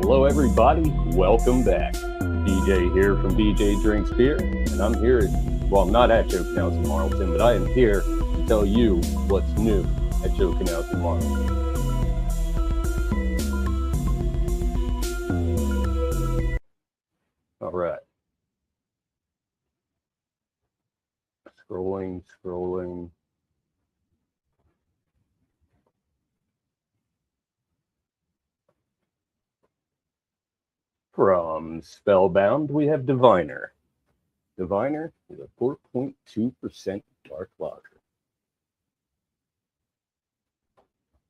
Hello, everybody. Welcome back. DJ here from DJ Drinks Beer, and I'm here. I'm not at Joe Canals in Marlton, but I am here to tell you what's new at Joe Canals in Marlton. All right. Scrolling. From Spellbound, we have Diviner. Diviner is a 4.2% dark lager.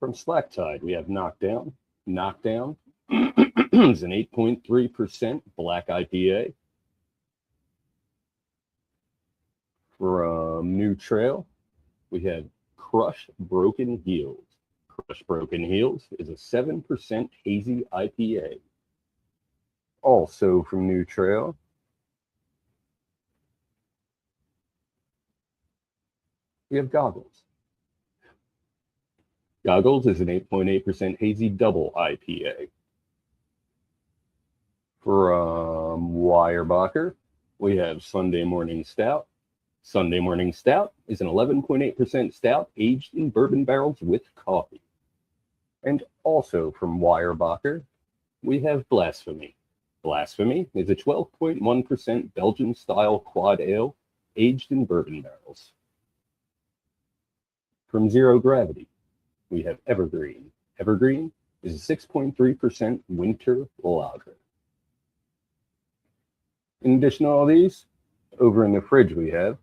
From Slacktide, we have Knockdown. Knockdown is an 8.3% black IPA. From New Trail, we have Crush Broken Heels. Crush Broken Heels is a 7% hazy IPA. Also from New Trail, we have Goggles. Goggles is an 8.8% hazy double IPA. From Weyerbacher, we have Sunday Morning Stout. Sunday Morning Stout is an 11.8% stout aged in bourbon barrels with coffee. And also from Weyerbacher, we have Blasphemy. Blasphemy is a 12.1% Belgian-style quad ale aged in bourbon barrels. From Zero Gravity, we have Evergreen. Evergreen is a 6.3% winter lager. In addition to all these, over in the fridge we have,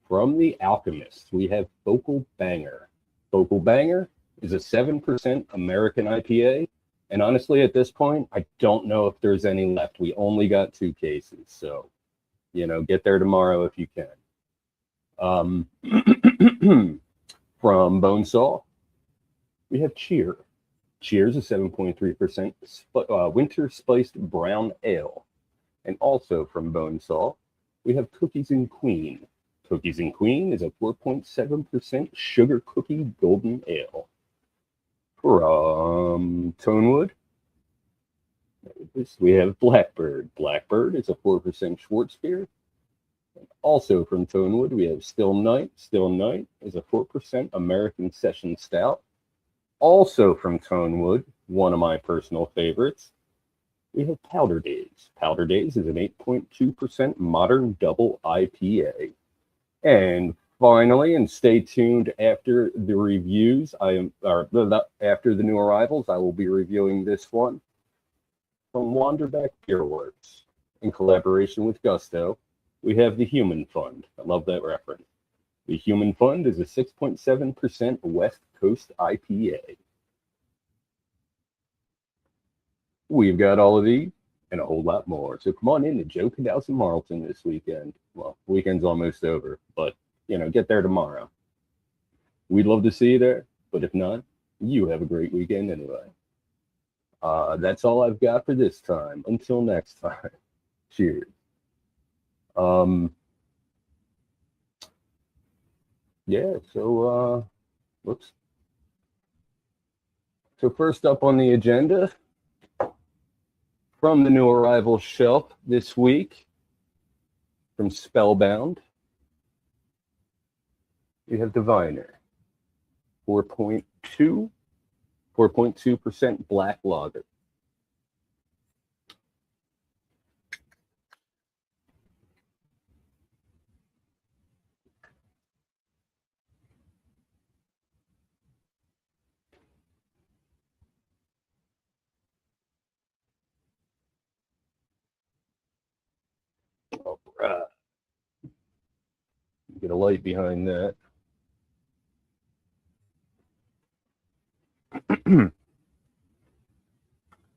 from The Alchemist, we have Focal Banger. Focal Banger is a 7% American IPA. And honestly, at this point, I don't know if there's any left. We only got 2 cases. So, get there tomorrow if you can. From Bonesaw, we have Cheer. Cheer's a 7.3% winter spiced brown ale. And also from Bonesaw, we have Cookies and Queen. Cookies and Queen is a 4.7% sugar cookie golden ale. From Tonewood, we have Blackbird. Blackbird is a 4% Schwarzbier. And also from Tonewood, we have Still Night. Still Night is a 4% American Session Stout. Also from Tonewood, one of my personal favorites, we have Powder Days. Powder Days is an 8.2% modern double IPA. And finally, and stay tuned after the reviews, after the new arrivals, I will be reviewing this one from Wanderbeck Beer Works. In collaboration with Gusto, we have the Human Fund. I love that reference. The Human Fund is a 6.7% West Coast IPA. We've got all of these and a whole lot more. So come on in to Joe Canals in Marlton this weekend. Well, weekend's almost over, but get there tomorrow. We'd love to see you there, but if not, you have a great weekend anyway. That's all I've got for this time. Until next time, cheers. Whoops. So first up on the agenda, from the new arrival shelf this week, from Spellbound, we have Diviner, 4.2% black lager. All right. Get a light behind that.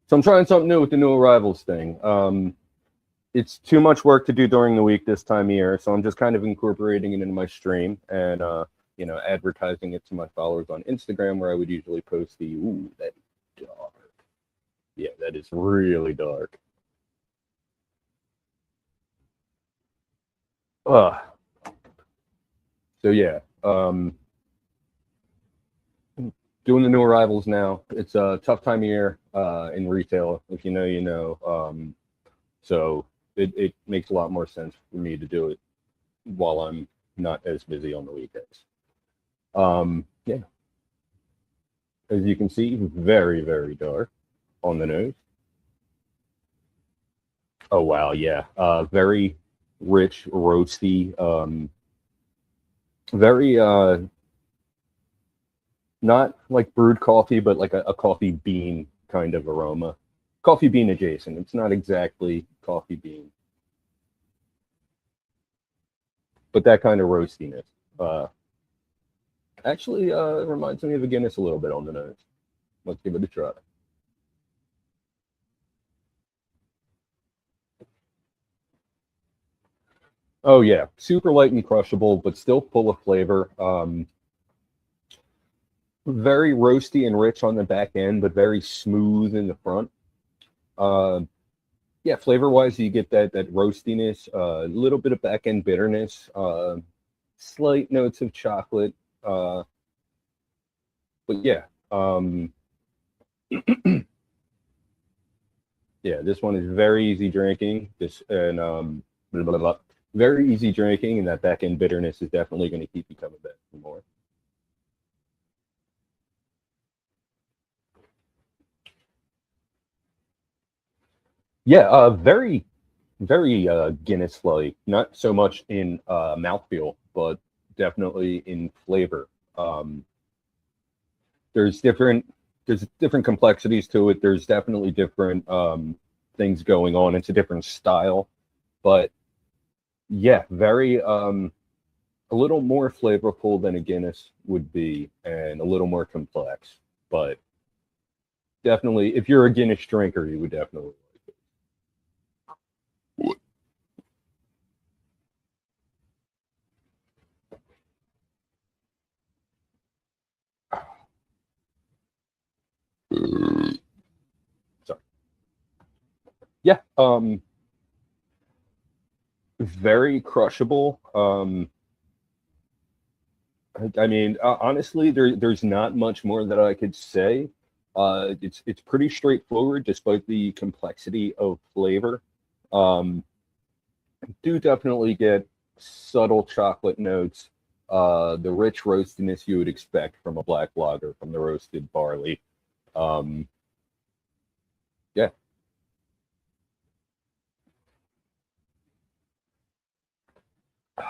So I'm trying something new with the new arrivals thing. It's too much work to do during the week this time of year, so I'm just kind of incorporating it into my stream and advertising it to my followers on Instagram, where I would usually post the that dark. Yeah, that is really dark. So yeah, doing the new arrivals now. It's a tough time of year. in retail. If you know, you know. So it makes a lot more sense for me to do it while I'm not as busy on the weekends. Yeah, as you can see, very, very dark on the nose. Oh wow, yeah. Very rich, roasty, very not like brewed coffee, but like a coffee bean kind of aroma. Coffee bean adjacent. It's not exactly coffee bean, but that kind of roastiness. Uh, Actually, reminds me of a Guinness a little bit on the nose. Let's give it a try. Oh yeah, super light and crushable, but still full of flavor. Very roasty and rich on the back end, but very smooth in the front. Uh, yeah, flavor wise, you get that roastiness, a little bit of back end bitterness, slight notes of chocolate. But yeah, yeah, this one is very easy drinking. This and blah, blah, blah. Very easy drinking, and that back end bitterness is definitely going to keep you coming back for more. Yeah, very, very Guinness like. Not so much in mouthfeel, but definitely in flavor. Um, there's different complexities to it. There's definitely different things going on. It's a different style, but yeah, very a little more flavorful than a Guinness would be, and a little more complex. But definitely, if you're a Guinness drinker, you would definitely like it. Sorry. Yeah, very crushable. I mean, honestly, there's not much more that I could say. It's pretty straightforward, despite the complexity of flavor. Um, do definitely get subtle chocolate notes, the rich roastiness you would expect from a black lager from the roasted barley. Um, yeah, if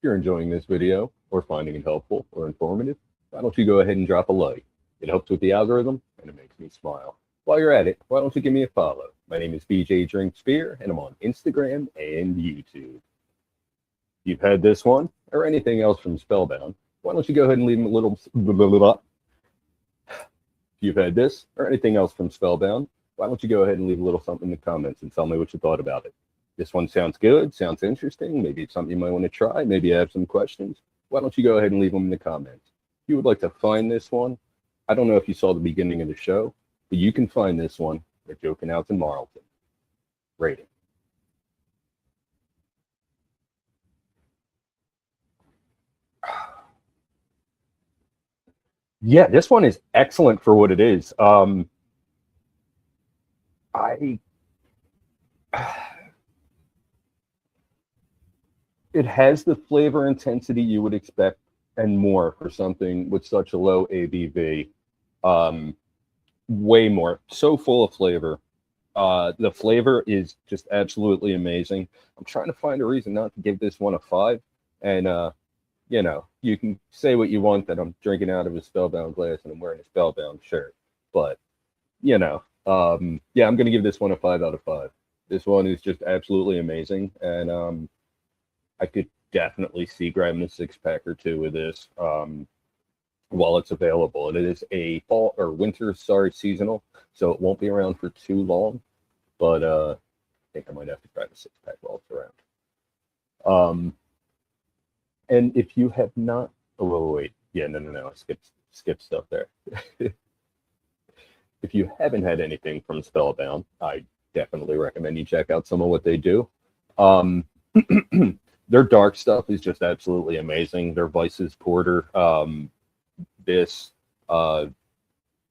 you're enjoying this video or finding it helpful or informative, why don't you go ahead and drop a like? It helps with the algorithm and it makes me smile. While you're at it, why don't you give me a follow? My name is BJ Drinks Beer, and I'm on Instagram and YouTube. If you've had this one or anything else from Spellbound, why don't you go ahead and leave a little you've had this or anything else from Spellbound, why don't you go ahead and leave a little something in the comments and tell me what you thought about it? This one sounds good, sounds interesting. Maybe it's something you might want to try. Maybe you have some questions. Why don't you go ahead and leave them in the comments? If you would like to find this one, I don't know if you saw the beginning of the show, but you can find this one at Joking Out in Marlton. Rating. Yeah, this one is excellent for what it is. I it has the flavor intensity you would expect and more for something with such a low ABV. Um, Way more. So full of flavor. The flavor is just absolutely amazing. I'm trying to find a reason not to give this one a 5. And you know, you can say what you want that I'm drinking out of a Spellbound glass and I'm wearing a Spellbound shirt, but you know, yeah, I'm gonna give this one a 5 out of 5. This one is just absolutely amazing, and I could definitely see grabbing a 6 pack or two with this while it's available. And it is a fall or winter, sorry, seasonal, so it won't be around for too long. But I think I might have to grab a 6 pack while it's around. And if you have not, oh wait, yeah, no, I skipped stuff there. If you haven't had anything from Spellbound, I definitely recommend you check out some of what they do. Um, their dark stuff is just absolutely amazing. Their Vices Porter, this, uh,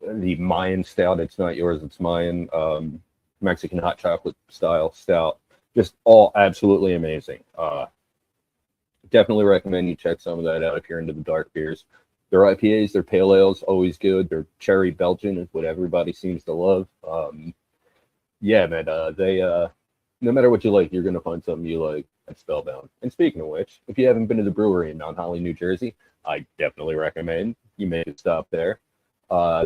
the Mayan stout. It's not yours, it's Mayan. Mexican hot chocolate style stout. Just all absolutely amazing. Definitely recommend you check some of that out if you're into the dark beers. Their IPAs, their pale ales, always good. Their cherry Belgian is what everybody seems to love. Yeah, man, they no matter what you like, you're gonna find something you like at Spellbound. And speaking of which, if you haven't been to the brewery in Mount Holly, New Jersey, I definitely recommend you make a stop there. Uh,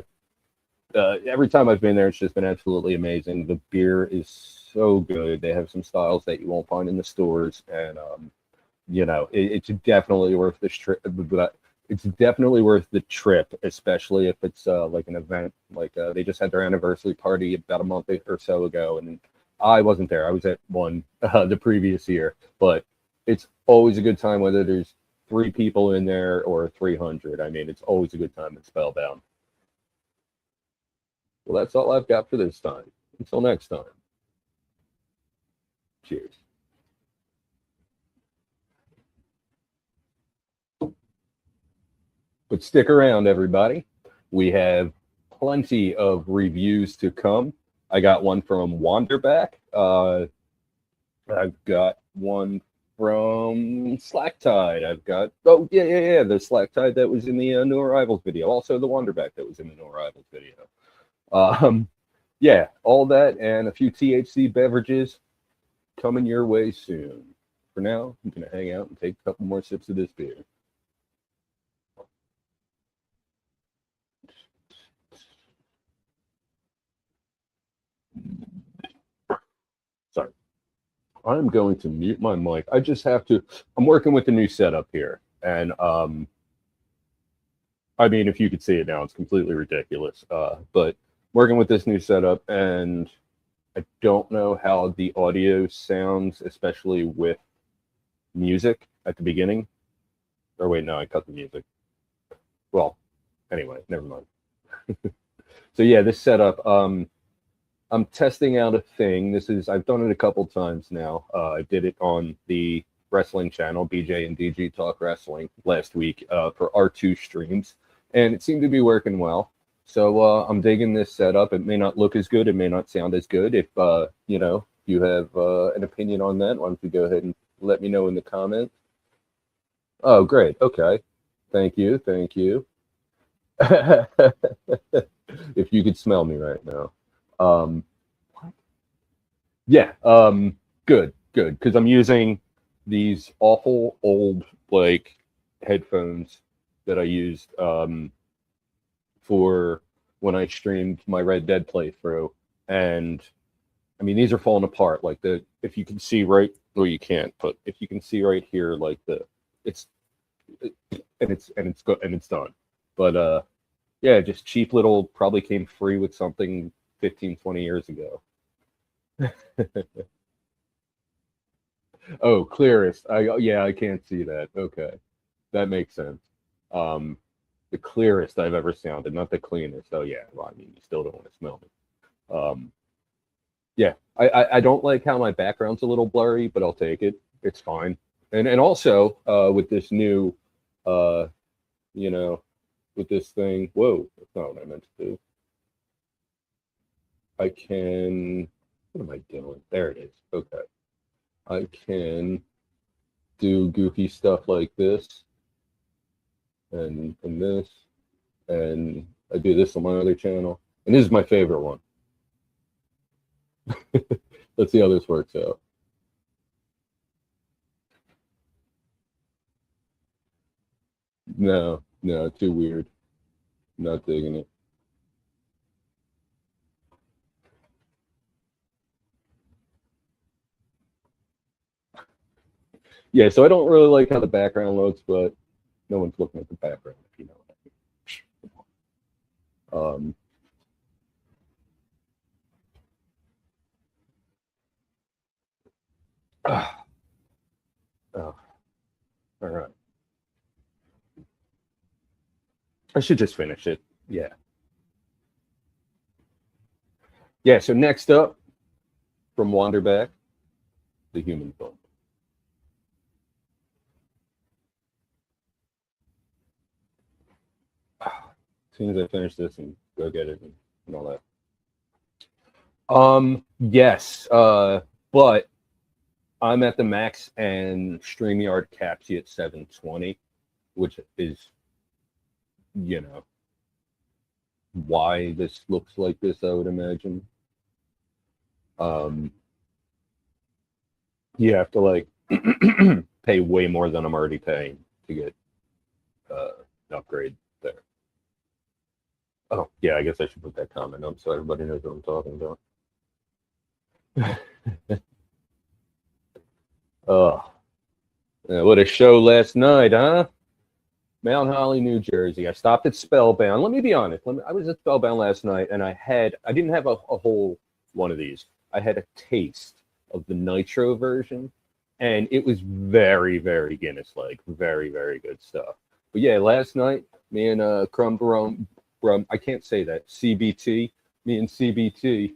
every time I've been there, it's just been absolutely amazing. The beer is so good. They have some styles that you won't find in the stores, and it's definitely worth the trip. It's definitely worth the trip, especially if it's like an event. Like they just had their anniversary party about a month or so ago, and I wasn't there. I was at one the previous year, but it's always a good time whether there's 3 people in there or 300. I mean, it's always a good time at Spellbound. Well, that's all I've got for this time. Until next time, cheers. But stick around, everybody. We have plenty of reviews to come. I got one from Wanderback. I've got one from Slacktide. I've got the Slacktide that was in the New Arrivals video. Also the Wanderback that was in the New Arrivals video. Yeah, all that and a few THC beverages coming your way soon. For now, I'm gonna hang out and take a couple more sips of this beer. Sorry. I'm going to mute my mic. I just have to. I'm working with the new setup here, and I mean, if you could see it now, it's completely ridiculous. But working with this new setup, and I don't know how the audio sounds, especially with music at the beginning. Or wait, no, I cut the music. Well, anyway, never mind. So yeah, this setup. I'm testing out a thing. I've done it a couple times now. I did it on the wrestling channel, BJ and DG Talk Wrestling, last week for R2 streams, and it seemed to be working well. So I'm digging this setup. It may not look as good. It may not sound as good. If you have an opinion on that, why don't you go ahead and let me know in the comments? Oh, great. Okay. Thank you. Thank you. If you could smell me right now. Yeah, good, good. Because I'm using these awful old like headphones that I used for when I streamed my Red Dead playthrough, and I mean these are falling apart. Like if you can see right, well you can't, but if you can see right here, like it's it's good and it's done. But yeah, just cheap little, probably came free with something 15-20 years ago. Oh, clearest. I can't see that. Okay, that makes sense. Um, the clearest I've ever sounded, not the cleanest. Oh yeah, well, I mean, you still don't want to smell me. Yeah, I don't like how my background's a little blurry, but I'll take it. It's fine. And also with this new, uh, you know, with this thing. Whoa, that's not what I meant to do. I can. What am I doing? There it is. Okay. I can do goofy stuff like this and this, and I do this on my other channel, and this is my favorite one. Let's see how this works out. No, no, too weird. Not digging it. Yeah, so I don't really like how the background looks, but no one's looking at the background, if you know what I mean. Oh, all right. I should just finish it. Yeah. Yeah, so next up from Wanderback, the human bump. As soon as I finish this and go get it and all that. Yes, but I'm at the max and StreamYard caps you at 720, which is, you know, why this looks like this, I would imagine. You have to like pay way more than I'm already paying to get an upgrade there. Oh, yeah, I guess I should put that comment up so everybody knows what I'm talking about. Oh, what a show last night, huh? Mount Holly, New Jersey. I stopped at Spellbound. Let me be honest. I was at Spellbound last night, and I didn't have a whole one of these. I had a taste of the Nitro version, and it was very, very Guinness-like. Very, very good stuff. But yeah, last night, me and Crumb, I can't say that, CBT, me and CBT,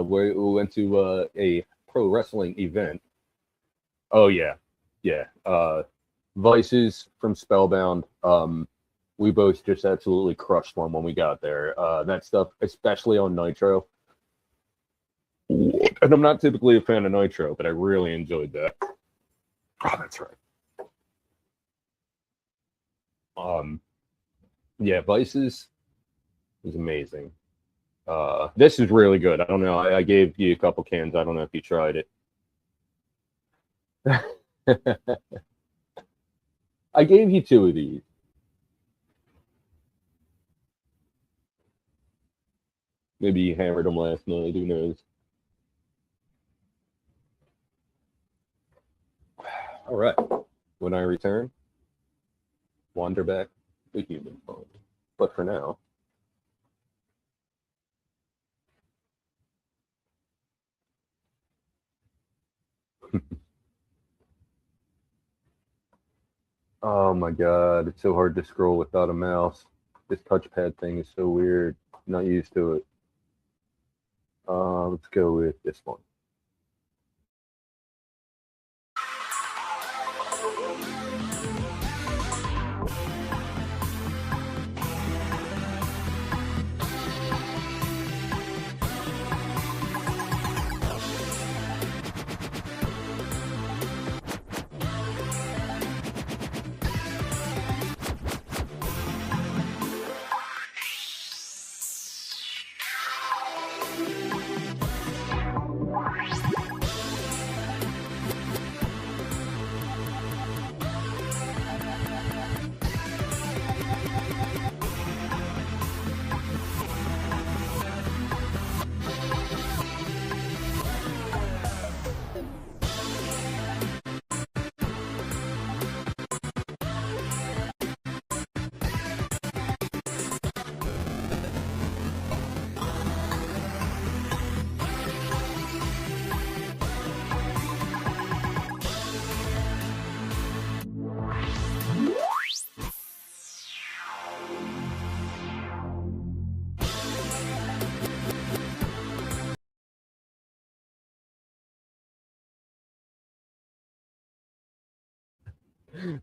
we went to a pro wrestling event. Oh, yeah. Yeah. Vices from Spellbound. We both just absolutely crushed one when we got there. That stuff, especially on Nitro. And I'm not typically a fan of Nitro, but I really enjoyed that. Oh, that's right. Yeah, Vices is amazing. This is really good. I don't know. I gave you a couple cans. I don't know if you tried it. I gave you 2 of these. Maybe you hammered them last night. Who knows? All right. When I return, wander back the human fund. But for now, oh my God, it's so hard to scroll without a mouse. This touchpad thing is so weird. I'm not used to it. Let's go with this one.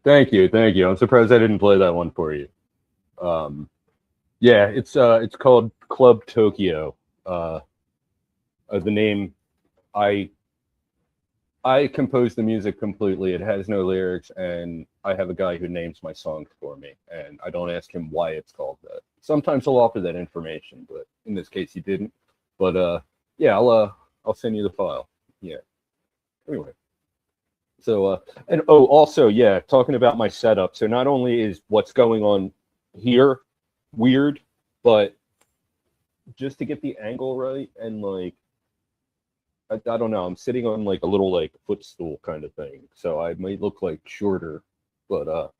Thank you. I'm surprised I didn't play that one for you. Yeah, it's called Club Tokyo. The name, I composed the music completely. It has no lyrics, and I have a guy who names my songs for me, and I don't ask him why it's called that. Sometimes he'll offer that information, but in this case he didn't. But yeah, I'll send you the file. Yeah. Anyway. So and oh, also, yeah, talking about my setup. So not only is what's going on here weird, but just to get the angle right, and like I don't know, I'm sitting on like a little like footstool kind of thing, so I might look like shorter, but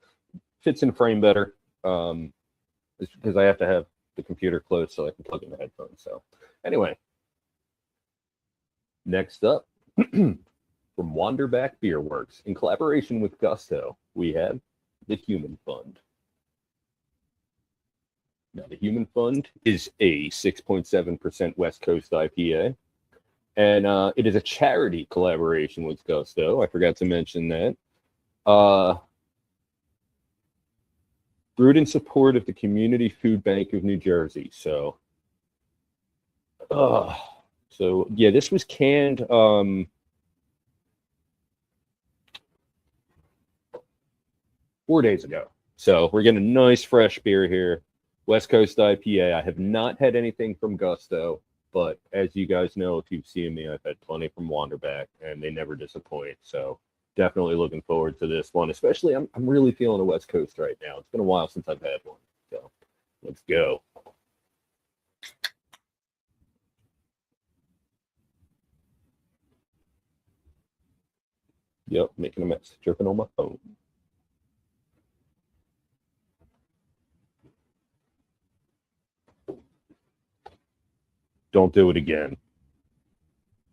fits in frame better. It's because I have to have the computer close so I can plug in the headphones. So anyway, next up. From Wanderback Beer Works, in collaboration with Gusto, we have the Human Fund. Now, the Human Fund is a 6.7% West Coast IPA, and it is a charity collaboration with Gusto. I forgot to mention that. Brewed in support of the Community Food Bank of New Jersey. So So yeah, this was canned 4 days ago. So we're getting a nice fresh beer here. West Coast IPA. I have not had anything from Gusto, but as you guys know, if you've seen me, I've had plenty from Wanderback, and they never disappoint. So definitely looking forward to this one. Especially, I'm really feeling a West Coast right now. It's been a while since I've had one. So let's go. Yep, making a mess, tripping on my phone. Don't do it again.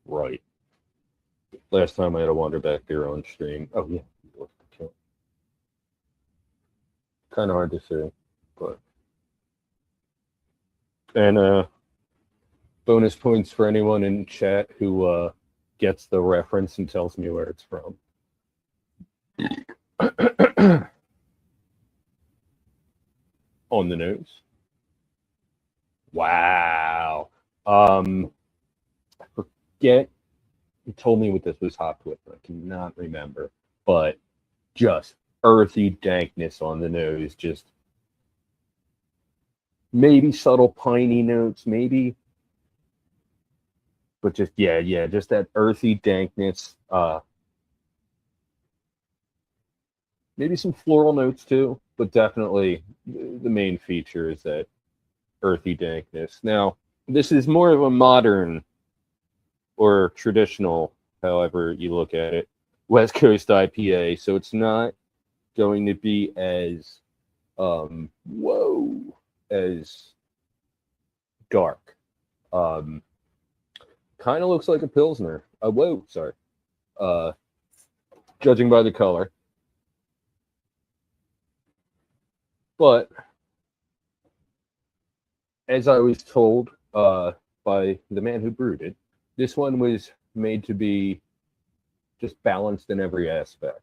Right. Last time I had a Wanderback beer on stream. Oh yeah. Kind of hard to say, but and bonus points for anyone in chat who gets the reference and tells me where it's from. On the nose. Wow. I forget you told me what this was hopped with. I cannot remember, but just earthy dankness on the nose. Just maybe subtle piney notes, maybe, but just just that earthy dankness. Maybe some floral notes too, but definitely the main feature is that earthy dankness. Now, this is more of a modern or traditional, however you look at it, West Coast IPA. So it's not going to be as as dark. Kind of looks like a Pilsner. Judging by the color. But as I was told by the man who brewed it, this one was made to be just balanced in every aspect.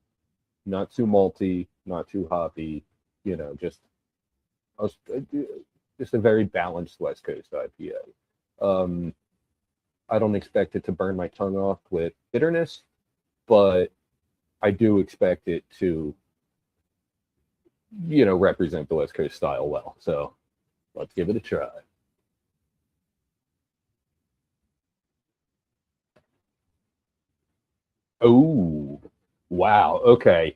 Not too malty, not too hoppy, just a very balanced West Coast IPA. I don't expect it to burn my tongue off with bitterness, but I do expect it to, represent the West Coast style well. So let's give it a try. Oh, wow. Okay.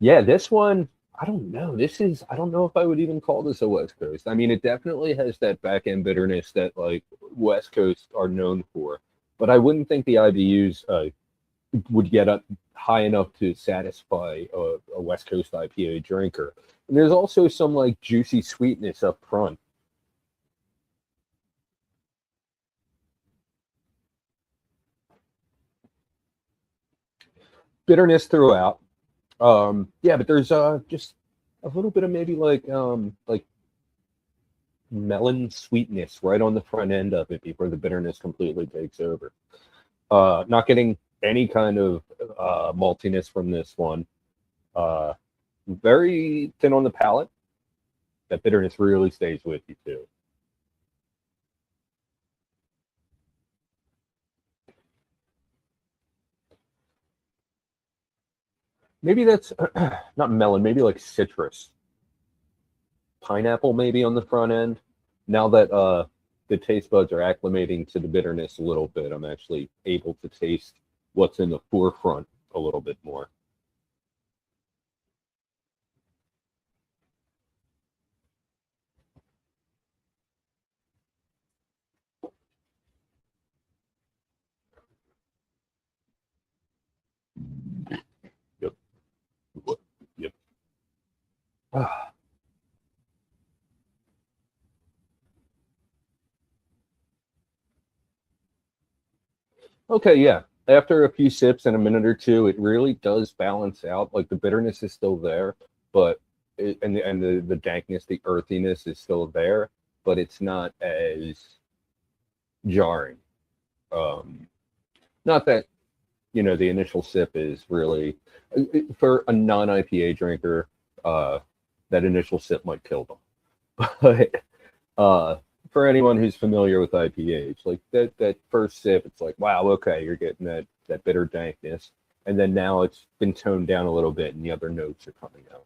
Yeah, this one, I don't know. I don't know if I would even call this a West Coast. I mean, it definitely has that back end bitterness that like West Coast are known for, but I wouldn't think the IBUs would get up high enough to satisfy a West Coast IPA drinker. And there's also some like juicy sweetness up front. Bitterness throughout. Yeah, but there's just a little bit of maybe like melon sweetness right on the front end of it before the bitterness completely takes over. Not getting any kind of maltiness from this one. Very thin on the palate. That bitterness really stays with you too. Maybe that's not melon, maybe like citrus. Pineapple maybe on the front end. Now that the taste buds are acclimating to the bitterness a little bit, I'm actually able to taste what's in the forefront a little bit more. Yep. Yep. Okay, yeah. After a few sips and a minute or two, it really does balance out. Like the bitterness is still there, but the dankness, the earthiness is still there, but it's not as jarring. Not that the initial sip is really for a non IPA drinker. That initial sip might kill them, but for anyone who's familiar with IPAs, like that first sip, it's like, wow, okay, you're getting that bitter dankness, and then now it's been toned down a little bit, and the other notes are coming out.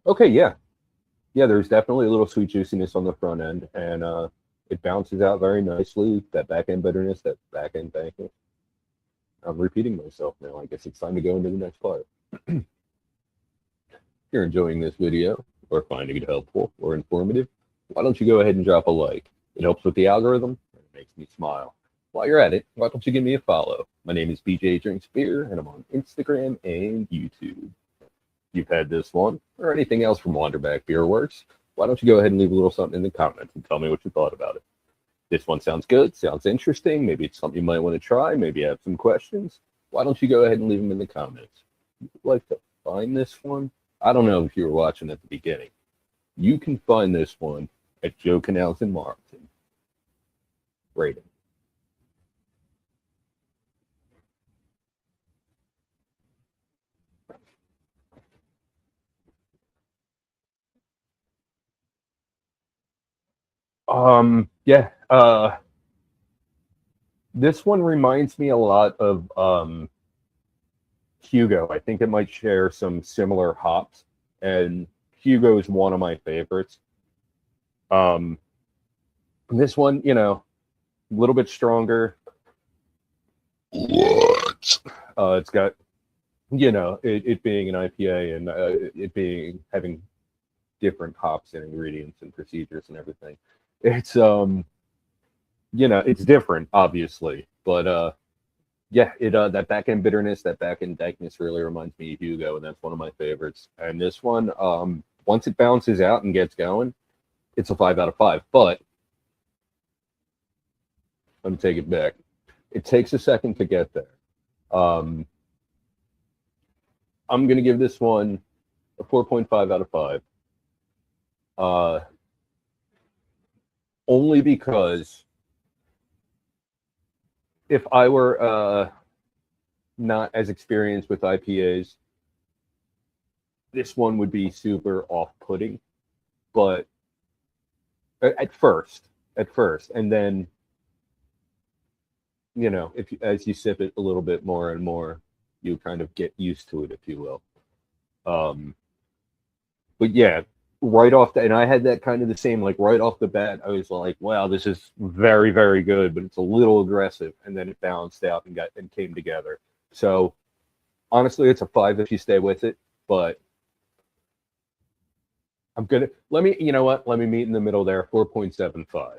Okay, yeah, there's definitely a little sweet juiciness on the front end, and it bounces out very nicely. That back end bitterness, that back end dankness. I'm repeating myself now. I guess it's time to go into the next part. If you're enjoying this video or finding it helpful or informative, why don't you go ahead and drop a like? It helps with the algorithm and it makes me smile. While you're at it, why don't you give me a follow? My name is BJ Drinks Beer, and I'm on Instagram and YouTube. If you've had this one or anything else from Wanderback Beer Works, why don't you go ahead and leave a little something in the comments and tell me what you thought about it. This one sounds good, sounds interesting. Maybe it's something you might want to try. Maybe you have some questions. Why don't you go ahead and leave them in the comments? If you'd like to find this one, I don't know if you were watching at the beginning. You can find this one at Joe Canals in Marlton. Rating. Yeah. This one reminds me a lot of Hugo. I think it might share some similar hops, and Hugo is one of my favorites. This one, a little bit stronger. What? It's got, it being an IPA and it having different hops and ingredients and procedures and everything. It's it's different, obviously, but that back end bitterness, that back end dankness really reminds me of Hugo, and that's one of my favorites. And this one, once it bounces out and gets going, it's a 5 out of 5. But let me take it back. It takes a second to get there. I'm gonna give this one a 4.5 out of 5. Only because if I were not as experienced with IPAs, this one would be super off-putting. But at first, and then as you sip it a little bit more and more, you kind of get used to it, if you will. But yeah, right off and I had that kind of the same, like right off the bat, I was like, wow, this is very, very good, but it's a little aggressive, and then it balanced out and came together. So honestly, it's a 5 if you stay with it, but let me meet in the middle there, 4.75.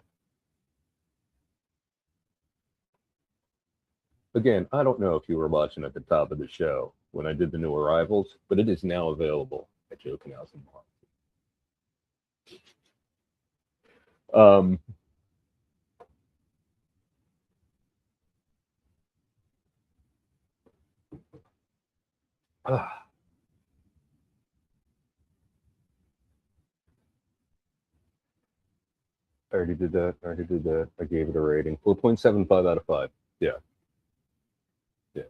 Again, I don't know if you were watching at the top of the show when I did the new arrivals, but it is now available at Joe Canals in Marlton. I already did that. I gave it a rating. 4.75 out of 5. Yeah. Yeah.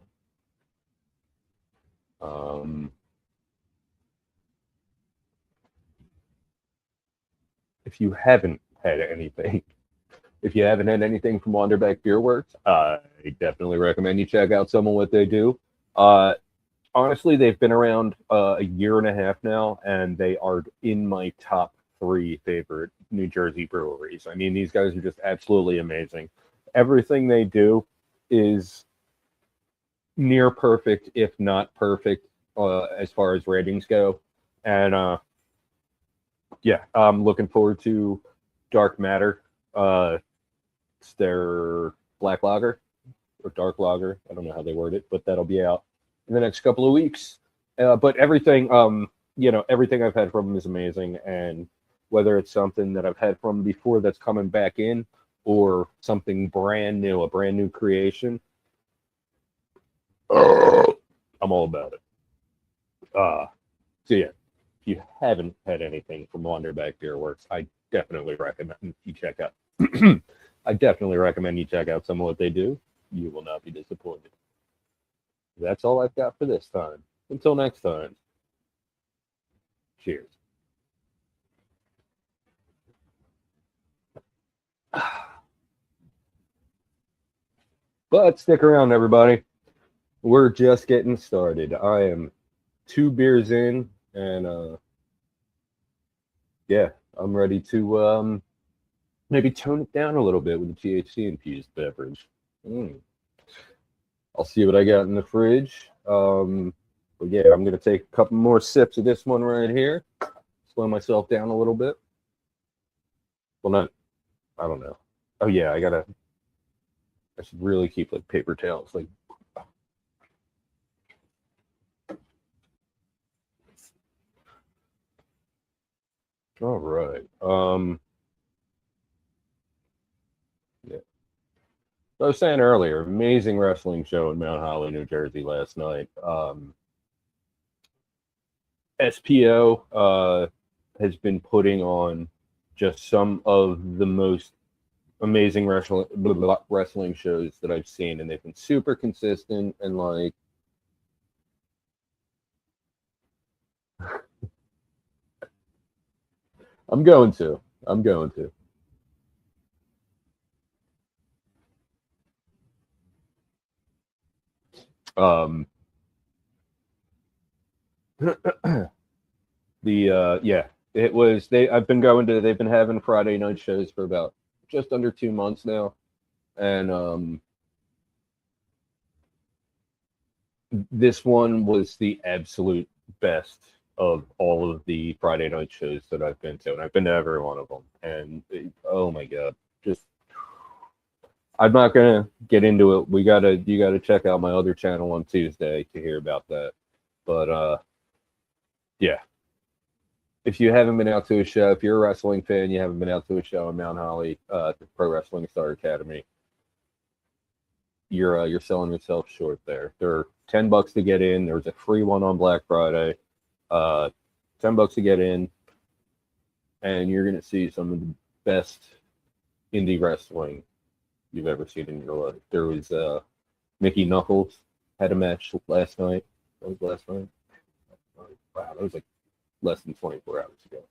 If you haven't had anything from Wanderback Beer Works, I definitely recommend you check out some of what they do. Honestly, they've been around a year and a half now, and they are in my top 3 favorite New Jersey breweries. I mean, these guys are just absolutely amazing. Everything they do is near perfect, if not perfect, as far as ratings go. And I'm looking forward to Dark Matter. It's their black lager or dark lager. I don't know how they word it, but that'll be out in the next couple of weeks. But everything, everything I've had from them is amazing. And whether it's something that I've had from before that's coming back in, or something brand new, a brand new creation, I'm all about it. So yeah, if you haven't had anything from Wanderback Beer Works, I definitely recommend you check out. I definitely recommend you check out some of what they do. You will not be disappointed. That's all I've got for this time. Until next time, cheers. But stick around, everybody. We're just getting started. I am 2 beers in, and yeah, I'm ready to maybe tone it down a little bit with a THC infused beverage. I'll see what I got in the fridge. But yeah, I'm gonna take a couple more sips of this one right here. Slow myself down a little bit. Well, not. I don't know. Oh yeah, I should really keep like paper towels. Like, all right. Yeah. I was saying earlier, amazing wrestling show in Mount Holly, New Jersey last night. SPO has been putting on just some of the most amazing wrestling shows that I've seen, and they've been super consistent and like. I'm going to. I'm going to. Um, yeah, it was they. I've been going to. They've been having Friday night shows for about just under 2 months now, and this one was the absolute best of all of the Friday night shows that I've been to, and I've been to every one of them. And oh my god, just I'm not gonna get into it. You gotta check out my other channel on Tuesday to hear about that. But yeah, if you haven't been out to a show, if you're a wrestling fan, you haven't been out to a show in Mount Holly, the Pro Wrestling Star Academy, you're selling yourself short there. They're $10 to get in. There's a free one on Black Friday. Uh, $10 to get in, and you're gonna see some of the best indie wrestling you've ever seen in your life. There was Mickey Knuckles had a match last night. That was last night. Wow, that was like less than 24 hours ago.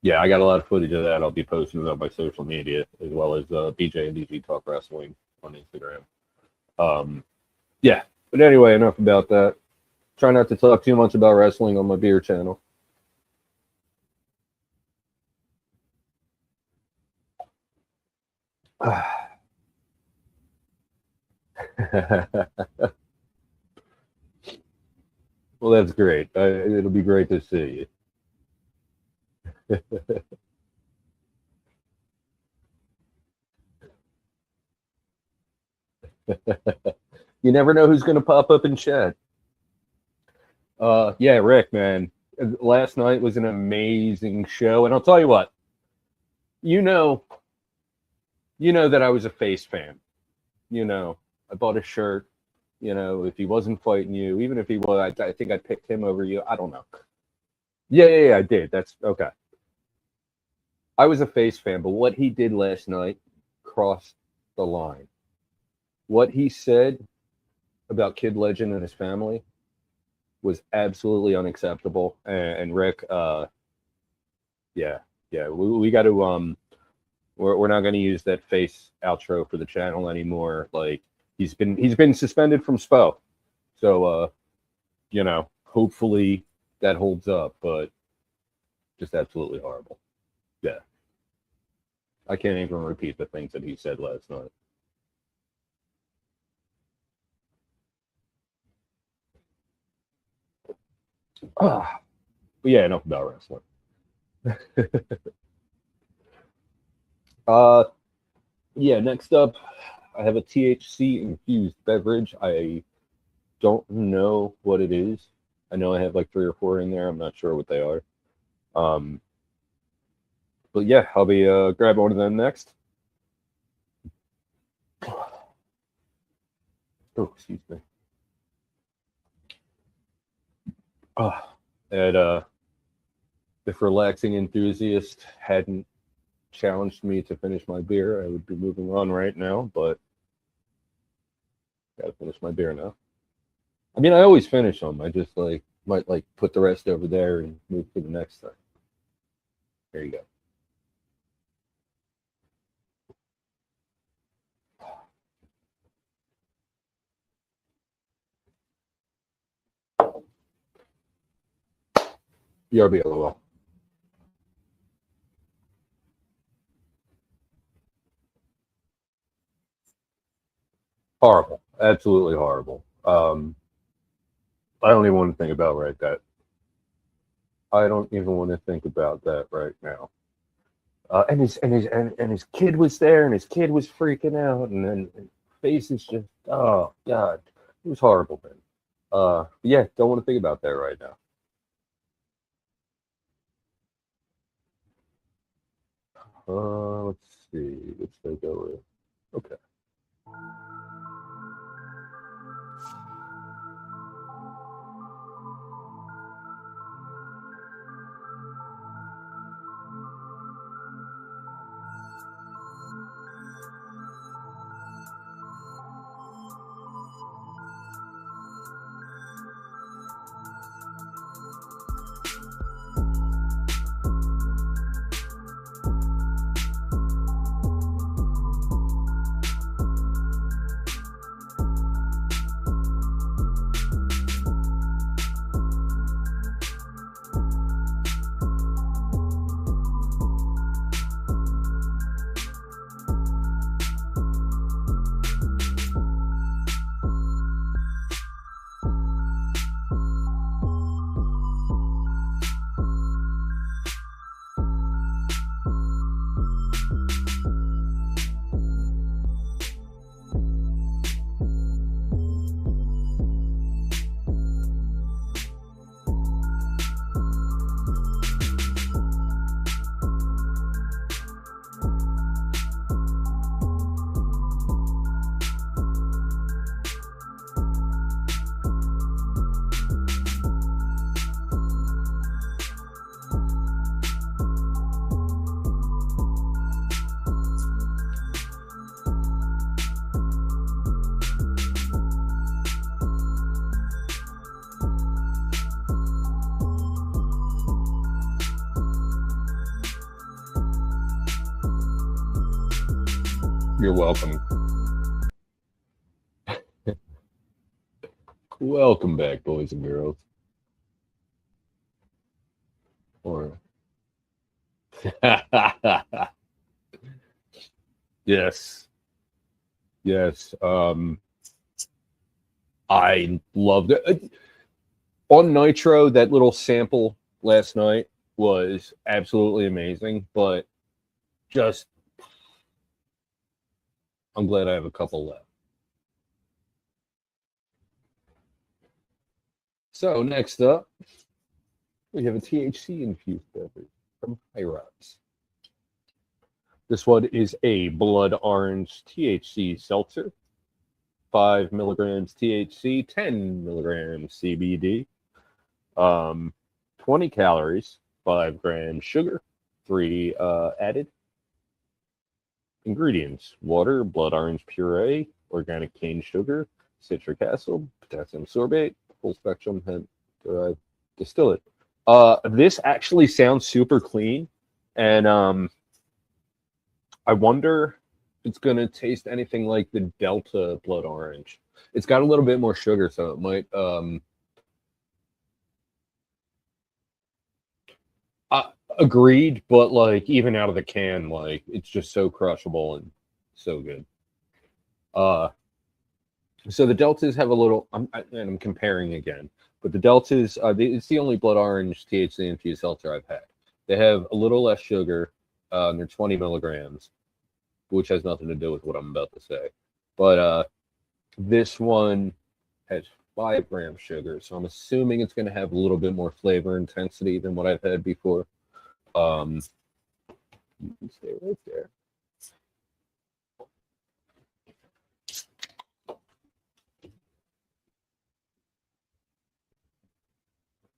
Yeah, I got a lot of footage of that. I'll be posting it on my social media as well as BJ and DG Talk Wrestling on Instagram. Yeah, but anyway, enough about that. Try not to talk too much about wrestling on my beer channel. Well, that's great. It'll be great to see you. You never know who's going to pop up in chat. Yeah, Rick, man. Last night was an amazing show, and I'll tell you what. You know, you know that I was a face fan. You know, I bought a shirt. You know, if he wasn't fighting you, even if he was, I think I picked him over you. I don't know. Yeah, I did. That's okay. I was a face fan, but what he did last night crossed the line. What he said about Kid Legend and his family was absolutely unacceptable. And Rick, yeah, we got to we're not going to use that face outro for the channel anymore. Like he's been suspended from SPO, so you know, hopefully that holds up. But just absolutely horrible. Yeah, I can't even repeat the things that he said last night. But yeah, enough about wrestling. uh, yeah. Next up, I have a THC infused beverage. I don't know what it is. I know I have like 3 or 4 in there. I'm not sure what they are. But yeah, I'll be grabbing one of them next. Oh, excuse me. And if relaxing enthusiast hadn't challenged me to finish my beer, I would be moving on right now. But gotta finish my beer now. I mean, I always finish them. I just might put the rest over there and move to the next thing. There you go. BRB, LOL. Horrible. Absolutely horrible. I don't even want to think about that. I don't even want to think about that right now. And his kid was there, and his kid was freaking out, and then his face is just, oh god, it was horrible, man. Yeah, don't want to think about that right now. Let's see. Let's take over. Okay. You're welcome. Welcome back, boys and girls. Or yes, yes. I loved it. On Nitro, that little sample last night was absolutely amazing, but just I'm glad I have a couple left. So next up, we have a THC infused beverage from Hyrox. This one is a blood orange THC seltzer. 5 milligrams THC, 10 milligrams CBD, 20 calories, 5 grams sugar, 3 added. Ingredients: water, blood orange puree, organic cane sugar, citric acid, potassium sorbate, full spectrum hemp derived distillate. This actually sounds super clean, and I wonder if it's gonna taste anything like the Delta blood orange. It's got a little bit more sugar, so it might agreed, but like even out of the can, like it's just so crushable and so good. So the Deltas have a little, and I'm comparing again, but the Deltas, it's the only blood orange THC infused seltzer I've had. They have a little less sugar, and they're 20 milligrams, which has nothing to do with what I'm about to say. But this one has 5 grams sugar, so I'm assuming it's going to have a little bit more flavor intensity than what I've had before. You can stay right there.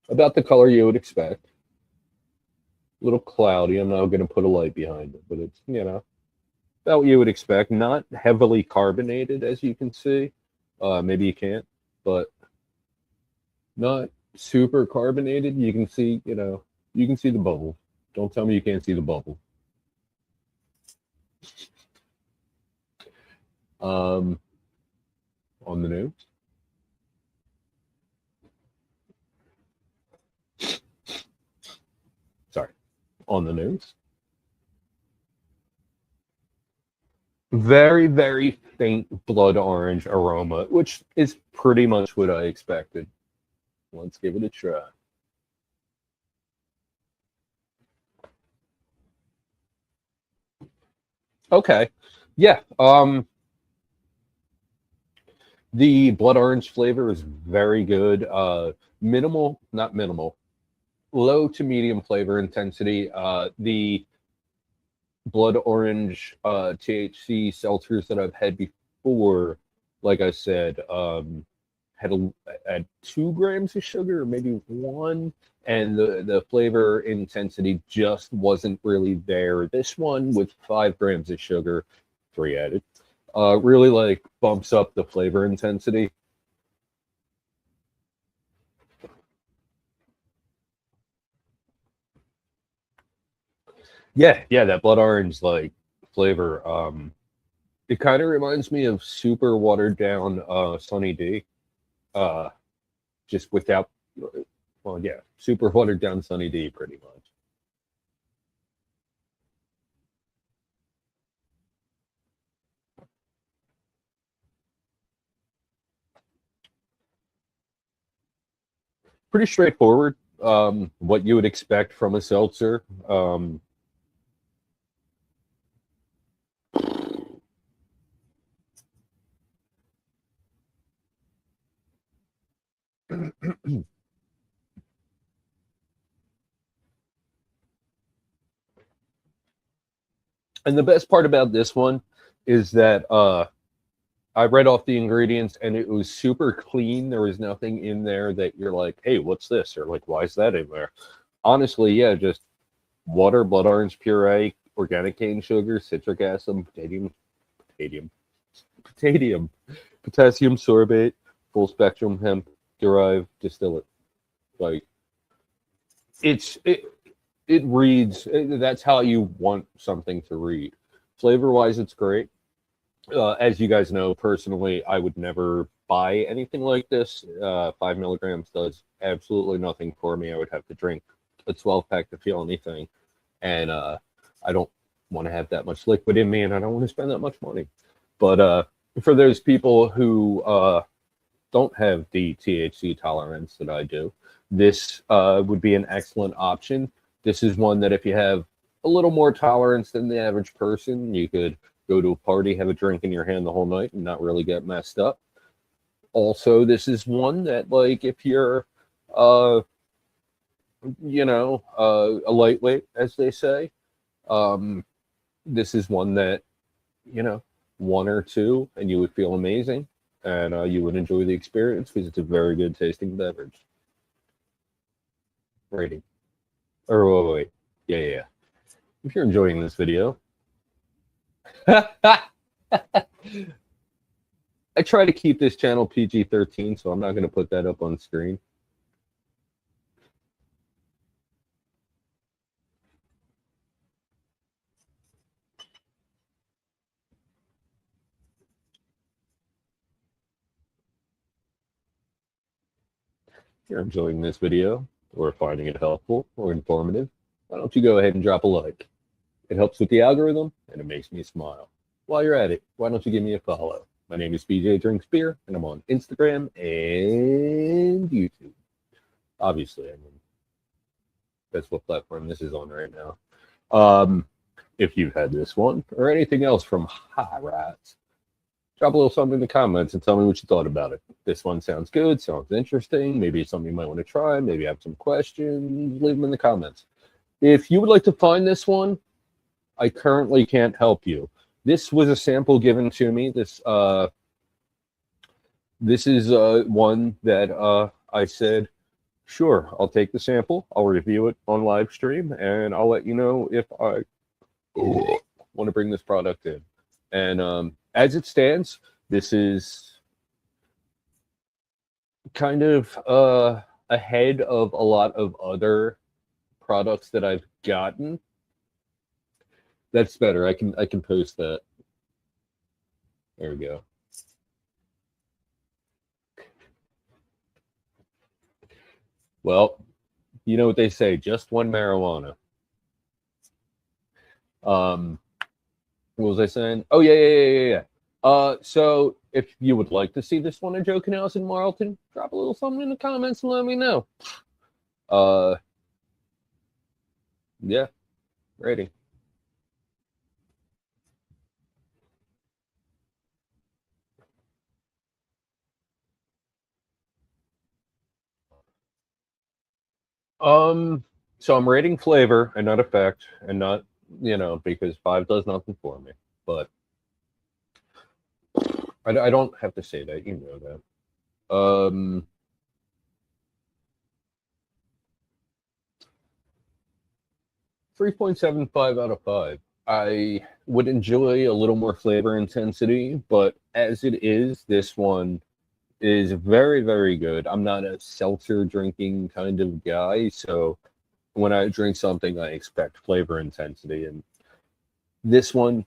About the color you would expect. A little cloudy. I'm not going to put a light behind it, but it's, about what you would expect. Not heavily carbonated, as you can see. Maybe you can't, but Not super carbonated. You can see, you can see the bubble. Don't tell me you can't see the bubble. On the nose. Sorry, on the nose. Very, very faint blood orange aroma, which is pretty much what I expected. Let's give it a try. Okay. Yeah. The blood orange flavor is very good. Minimal, not minimal, low to medium flavor intensity. The blood orange THC seltzers that I've had before, like I said, had 2 grams of sugar, or maybe one, and the flavor intensity just wasn't really there. This one with 5 grams of sugar, 3 added, really like bumps up the flavor intensity. Yeah, yeah, that blood orange like flavor. It kind of reminds me of super watered down Sunny D. Uh, just without, well, yeah, super watered down Sunny D, pretty much. Pretty straightforward. What you would expect from a seltzer. And the best part about this one is that I read off the ingredients and it was super clean. There was nothing in there that you're like, hey, what's this? Or like, why is that in there? Honestly, yeah, just water, blood orange puree, organic cane sugar, citric acid, potassium, potassium, potassium sorbate, full spectrum hemp derived distillate. Like it it reads. That's how you want something to read. Flavor wise, it's great. As you guys know, personally, I would never buy anything like this. 5 milligrams does absolutely nothing for me. I would have to drink a 12 pack to feel anything. And I don't want to have that much liquid in me, and I don't want to spend that much money. But for those people who don't have the THC tolerance that I do, this would be an excellent option. This is one that if you have a little more tolerance than the average person, you could go to a party, have a drink in your hand the whole night, and not really get messed up. Also, this is one that, like, if you're, uh, a lightweight, as they say, um, this is one that, you know, one or two, and you would feel amazing, and you would enjoy the experience because it's a very good tasting beverage. Rating. Or wait. Yeah, yeah, yeah. If you're enjoying this video, I try to keep this channel PG-13, so I'm not going to put that up on screen. If you're enjoying this video or finding it helpful or informative, why don't you go ahead and drop a like? It helps with the algorithm and it makes me smile. While you're at it, why don't you give me a follow? My name is BJ Drinks Beer, and I'm on Instagram and YouTube. Obviously, I mean, that's what platform this is on right now. If you've had this one or anything else from High Rise, drop a little something in the comments and tell me what you thought about it. This one sounds good, sounds interesting. Maybe it's something you might want to try. Maybe you have some questions. Leave them in the comments. If you would like to find this one, I currently can't help you. This was a sample given to me. This is one that I said, sure, I'll take the sample. I'll review it on live stream, and I'll let you know if I want to bring this product in. And as it stands, this is kind of ahead of a lot of other products that I've gotten. That's better. I can post that. There we go. Well, you know what they say, just one marijuana. Um, what was I saying? Oh yeah. So if you would like to see this one at Joe Canals in Marlton, drop a little something in the comments and let me know. Uh, yeah, ready. So I'm rating flavor and not effect, and not because five does nothing for me. But I don't have to say that, you know that. 3.75 out of 5. I would enjoy a little more flavor intensity, but as it is, this one is very, very good. I'm not a seltzer drinking kind of guy, so when I drink something, I expect flavor intensity, and this one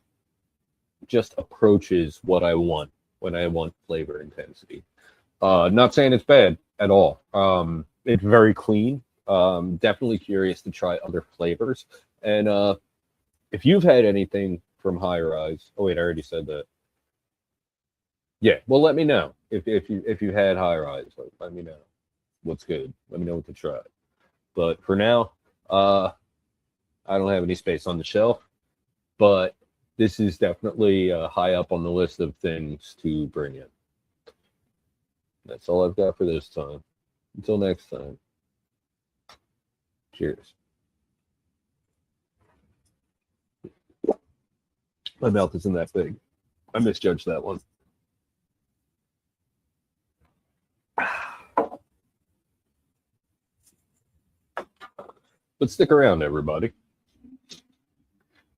just approaches what I want when I want flavor intensity. Not saying it's bad at all. It's very clean. Definitely curious to try other flavors. And if you've had anything from High Rise, oh wait, I already said that. Yeah, well, let me know if you had High Rise. Let me know what's good. Let me know what to try. But for now, I don't have any space on the shelf. But this is definitely high up on the list of things to bring in. That's all I've got for this time. Until next time. Cheers. My mouth isn't that big. I misjudged that one. But stick around, everybody.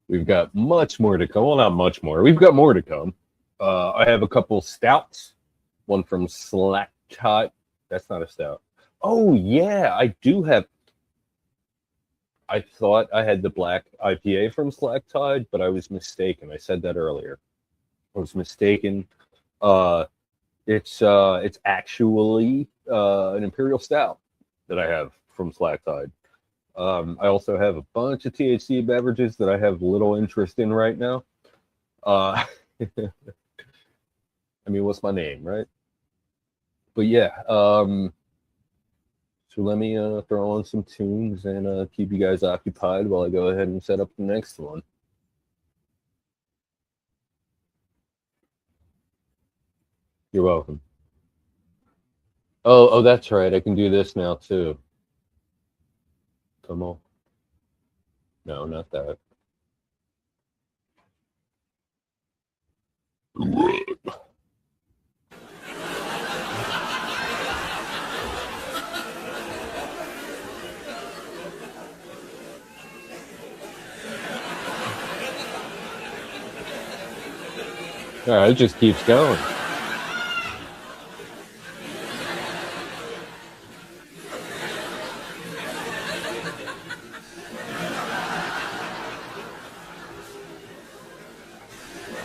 We've got much more to come. Well, not much more. We've got more to come. I have a couple stouts. One from Slack Tide. That's not a stout. Oh, yeah. I do have. I thought I had the black IPA from Slack Tide, but I was mistaken. I said that earlier. I was mistaken. It's actually an imperial stout that I have from Slack Tide. I also have a bunch of THC beverages that I have little interest in right now. I mean, what's my name, right? But yeah, so let me throw on some tunes and keep you guys occupied while I go ahead and set up the next one. You're welcome. Oh, that's right. I can do this now too. Come on. No, not that. All right, it just keeps going.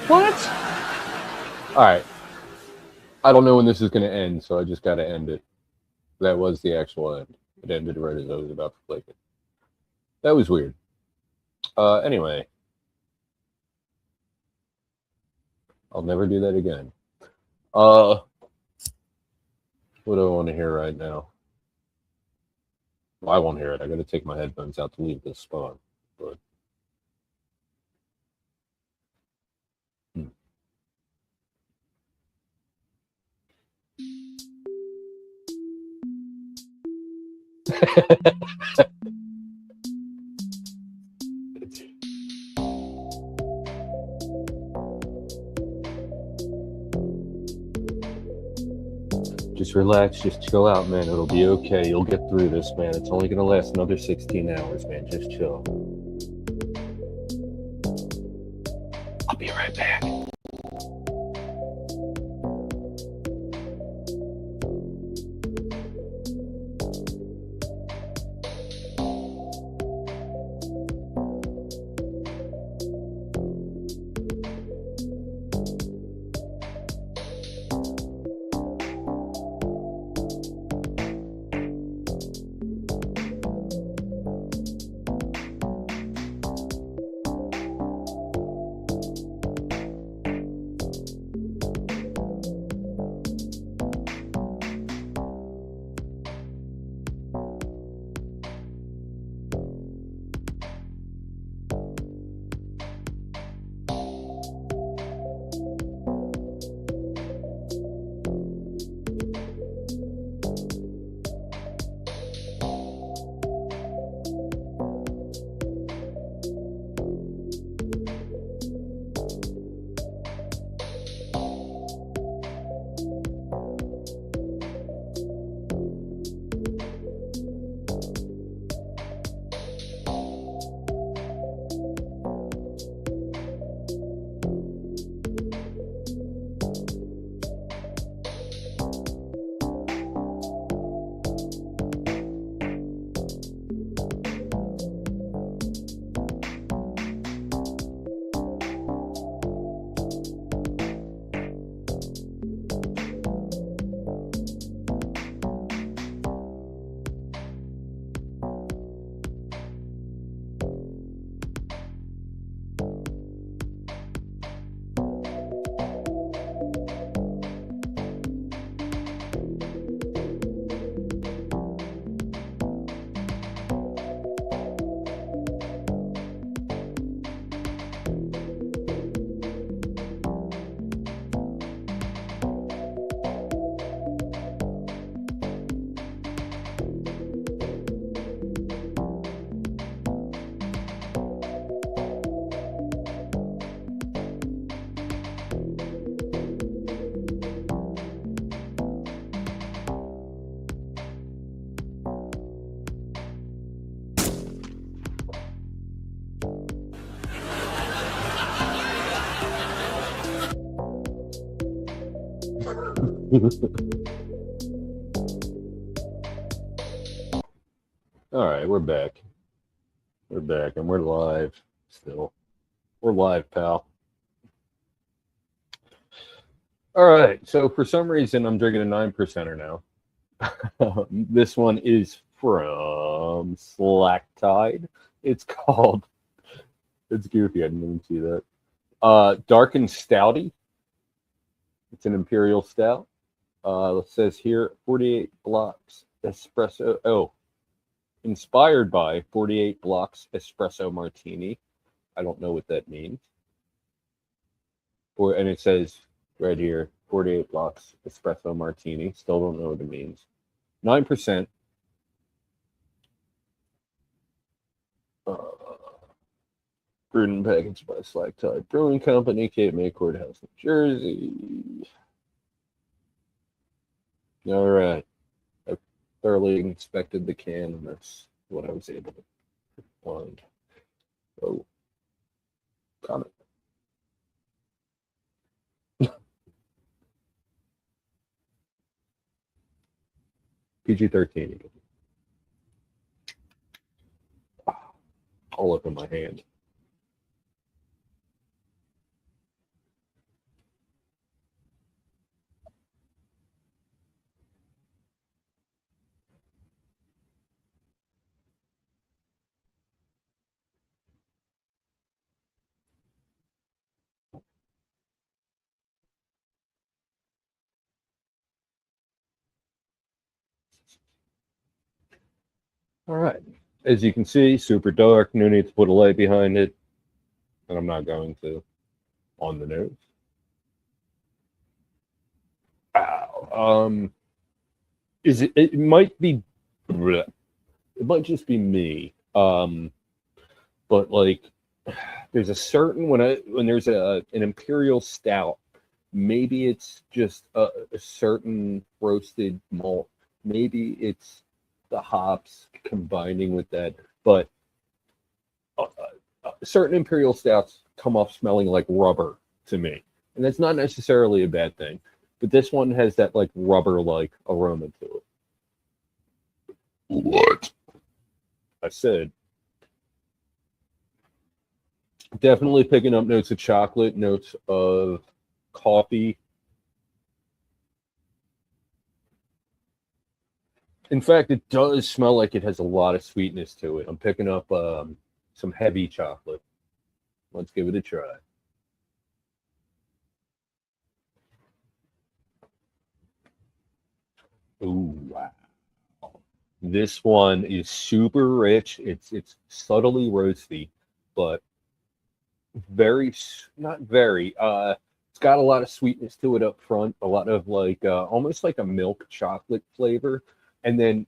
What? All right. I don't know when this is going to end, so I just got to end it. That was the actual end. It ended right as I was about to click it. That was weird. Anyway. I'll never do that again. What do I want to hear right now? Well, I won't hear it. I got to take my headphones out to leave this spot. But just relax, just chill out, man. It'll be okay. You'll get through this, man. It's only going to last another 16 hours, man. Just chill. I'll be right back. All right, we're back. We're back, and we're live still. We're live, pal. All right, so for some reason, I'm drinking a 9%er now. This one is from Slack Tide. It's called, it's goofy, I didn't even see that. Dark and Stouty. It's an Imperial Stout. It says here 48 blocks espresso. Oh, inspired by 48 blocks espresso martini. I don't know what that means. And it says right here 48 blocks espresso martini. Still don't know what it means. 9%. Brewed and packaged by Slack Tide Brewing Company, Cape May Courthouse, New Jersey. All right. I thoroughly inspected the can, and that's what I was able to find. Oh, comment. PG-13. All up in my hand. All right. As you can see, super dark. No need to put a light behind it. And I'm not going to. On the nose. Ow. It might be, it might just be me. But like, there's a certain, when there's an Imperial Stout, maybe it's just a certain roasted malt. Maybe it's the hops combining with that. But certain Imperial Stouts come off smelling like rubber to me. And that's not necessarily a bad thing. But this one has that like rubber-like aroma to it. What? I said. Definitely picking up notes of chocolate, notes of coffee. In fact, it does smell like it has a lot of sweetness to it. I'm picking up some heavy chocolate. Let's give it a try. Ooh, wow. This one is super rich. It's subtly roasty, but not very. It's got a lot of sweetness to it up front, a lot of like almost like a milk chocolate flavor, and then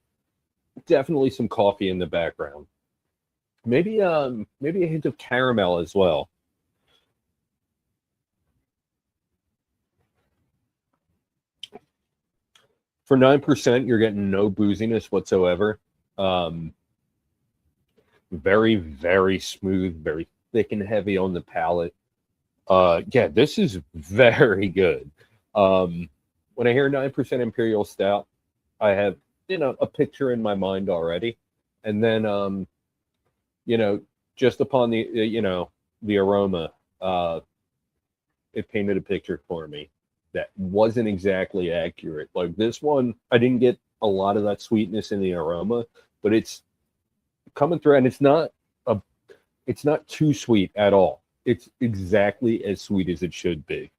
definitely some coffee in the background. Maybe a hint of caramel as well. For 9%, you're getting no booziness whatsoever. Very, very smooth, very thick and heavy on the palate. Yeah, this is very good. When I hear 9% Imperial Stout, I have, a picture in my mind already. And then, just upon the aroma, it painted a picture for me that wasn't exactly accurate. Like this one, I didn't get a lot of that sweetness in the aroma, but it's coming through, and it's not too sweet at all. It's exactly as sweet as it should be.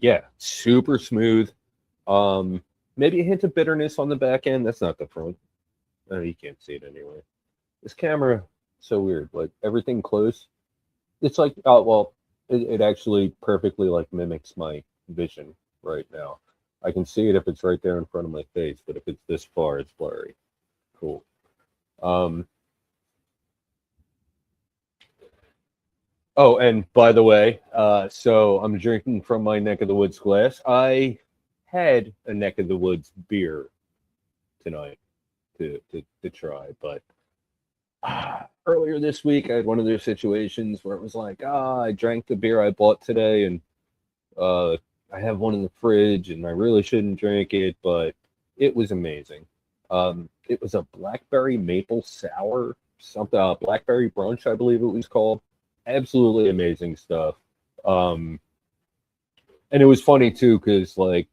Yeah, super smooth. Maybe a hint of bitterness on the back end. That's not the front. Oh, you can't see it anyway. This camera, so weird. Like everything close. It's like, oh well, it actually perfectly like mimics my vision right now. I can see it if it's right there in front of my face, but if it's this far, it's blurry. Cool. Oh, and by the way, so I'm drinking from my neck of the woods glass. I had a neck of the woods beer tonight to try, but Earlier this week, I had one of those situations where it was like, I drank the beer I bought today, and uh, I have one in the fridge, and I really shouldn't drink it, but it was amazing. It was a blackberry maple sour, something, blackberry brunch, I believe it was called. Absolutely amazing stuff. Um, and it was funny too, because like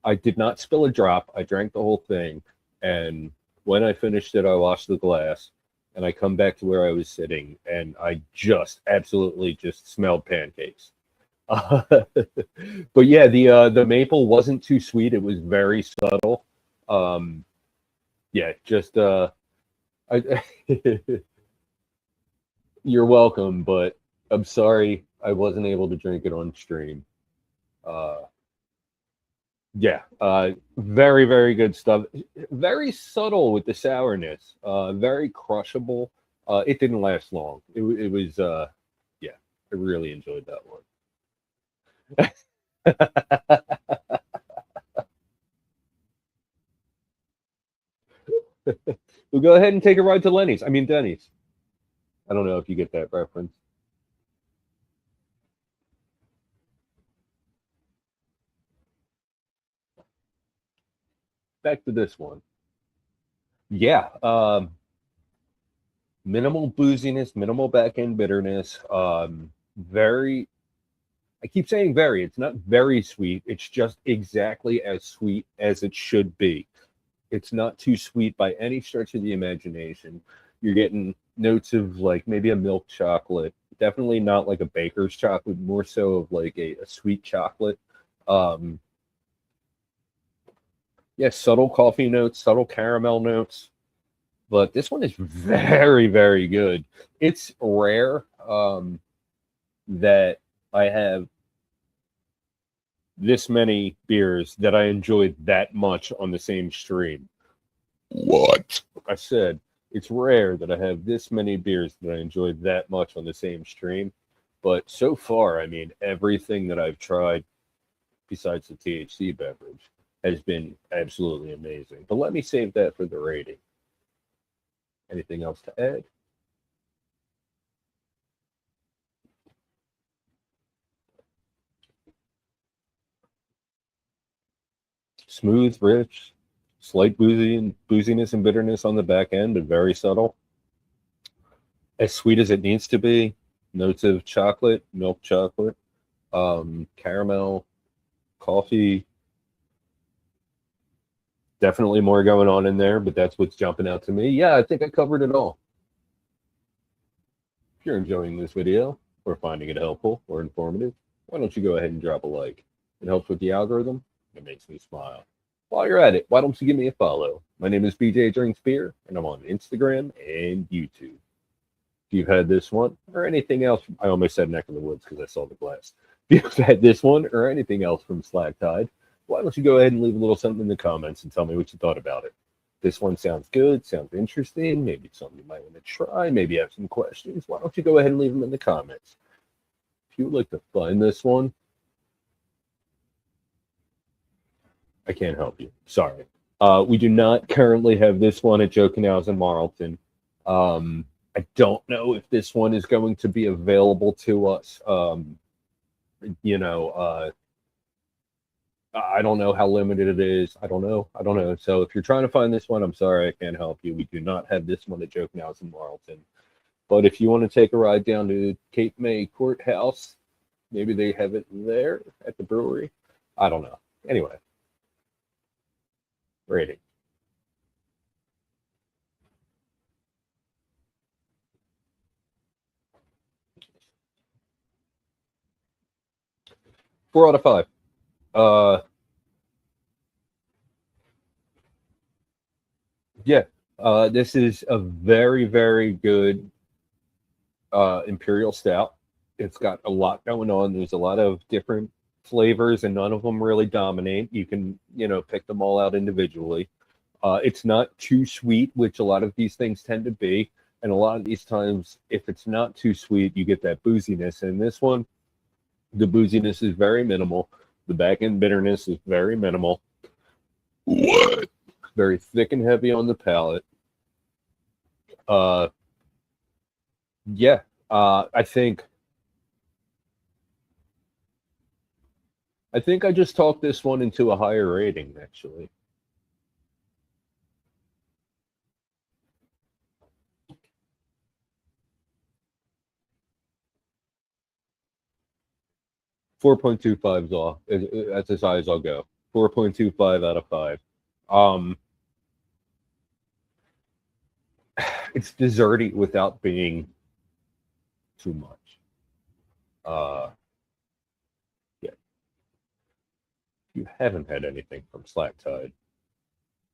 I did not spill a drop. I drank the whole thing, and when I finished it, I washed the glass, and I come back to where I was sitting, and I just absolutely just smelled pancakes. Uh, but yeah, the maple wasn't too sweet. It was very subtle. Um, yeah, just I, you're welcome, but I'm sorry I wasn't able to drink it on stream. Uh, yeah, very very good stuff. Very subtle with the sourness. Very crushable. It didn't last long. It was yeah, I really enjoyed that one. We'll go ahead and take a ride to Lenny's. I mean Denny's. I don't know if you get that reference. Back to this one. Yeah, minimal booziness, minimal back end bitterness. Very. I keep saying very. It's not very sweet. It's just exactly as sweet as it should be. It's not too sweet by any stretch of the imagination. You're getting notes of like maybe a milk chocolate. Definitely not like a baker's chocolate. More so of like a sweet chocolate. Um, yeah, subtle coffee notes, subtle caramel notes, but this one is very, very good. It's rare that I have this many beers that I enjoyed that much on the same stream. What? I said it's rare that I have this many beers that I enjoyed that much on the same stream. But so far, I mean, everything that I've tried besides the THC beverage has been absolutely amazing. But let me save that for the rating. Anything else to add? Smooth, rich, slight booziness and bitterness on the back end, but very subtle. As sweet as it needs to be. Notes of chocolate, milk chocolate, caramel, coffee. Definitely more going on in there, but that's what's jumping out to me. Yeah, I think I covered it all. If you're enjoying this video or finding it helpful or informative, why don't you go ahead and drop a like? It helps with the algorithm. It makes me smile. While you're at it, why don't you give me a follow? My name is BJ Drinks Beer, and I'm on Instagram and YouTube. If you've had this one or anything else, I almost said Neck of the Woods because I saw the glass. If you've had this one or anything else from Slack Tide, why don't you go ahead and leave a little something in the comments and tell me what you thought about it. This one sounds good, sounds interesting, maybe it's something you might want to try, maybe you have some questions. Why don't you go ahead and leave them in the comments? If you would like to find this one, I can't help you. Sorry. We do not currently have this one at Joe Canals in Marlton. I don't know if this one is going to be available to us. You know, I don't know how limited it is. I don't know. So if you're trying to find this one, I'm sorry, I can't help you. We do not have this one at Joe Canals in Marlton. But if you want to take a ride down to Cape May Courthouse, maybe they have it there at the brewery. I don't know. Anyway, rating. 4 out of 5. Uh, yeah. This is a very, very good imperial stout. It's got a lot going on. There's a lot of different flavors, and none of them really dominate. You can, pick them all out individually. It's not too sweet, which a lot of these things tend to be. And a lot of these times, if it's not too sweet, you get that booziness. And this one, the booziness is very minimal. The back end bitterness is very minimal. What? Very thick and heavy on the palate. Yeah, I think I just talked this one into a higher rating, actually. .25 is all. That's as high as I'll go. 4.25 out of 5. Um, it's desserty without being too much. Yeah. If you haven't had anything from Slack Tide,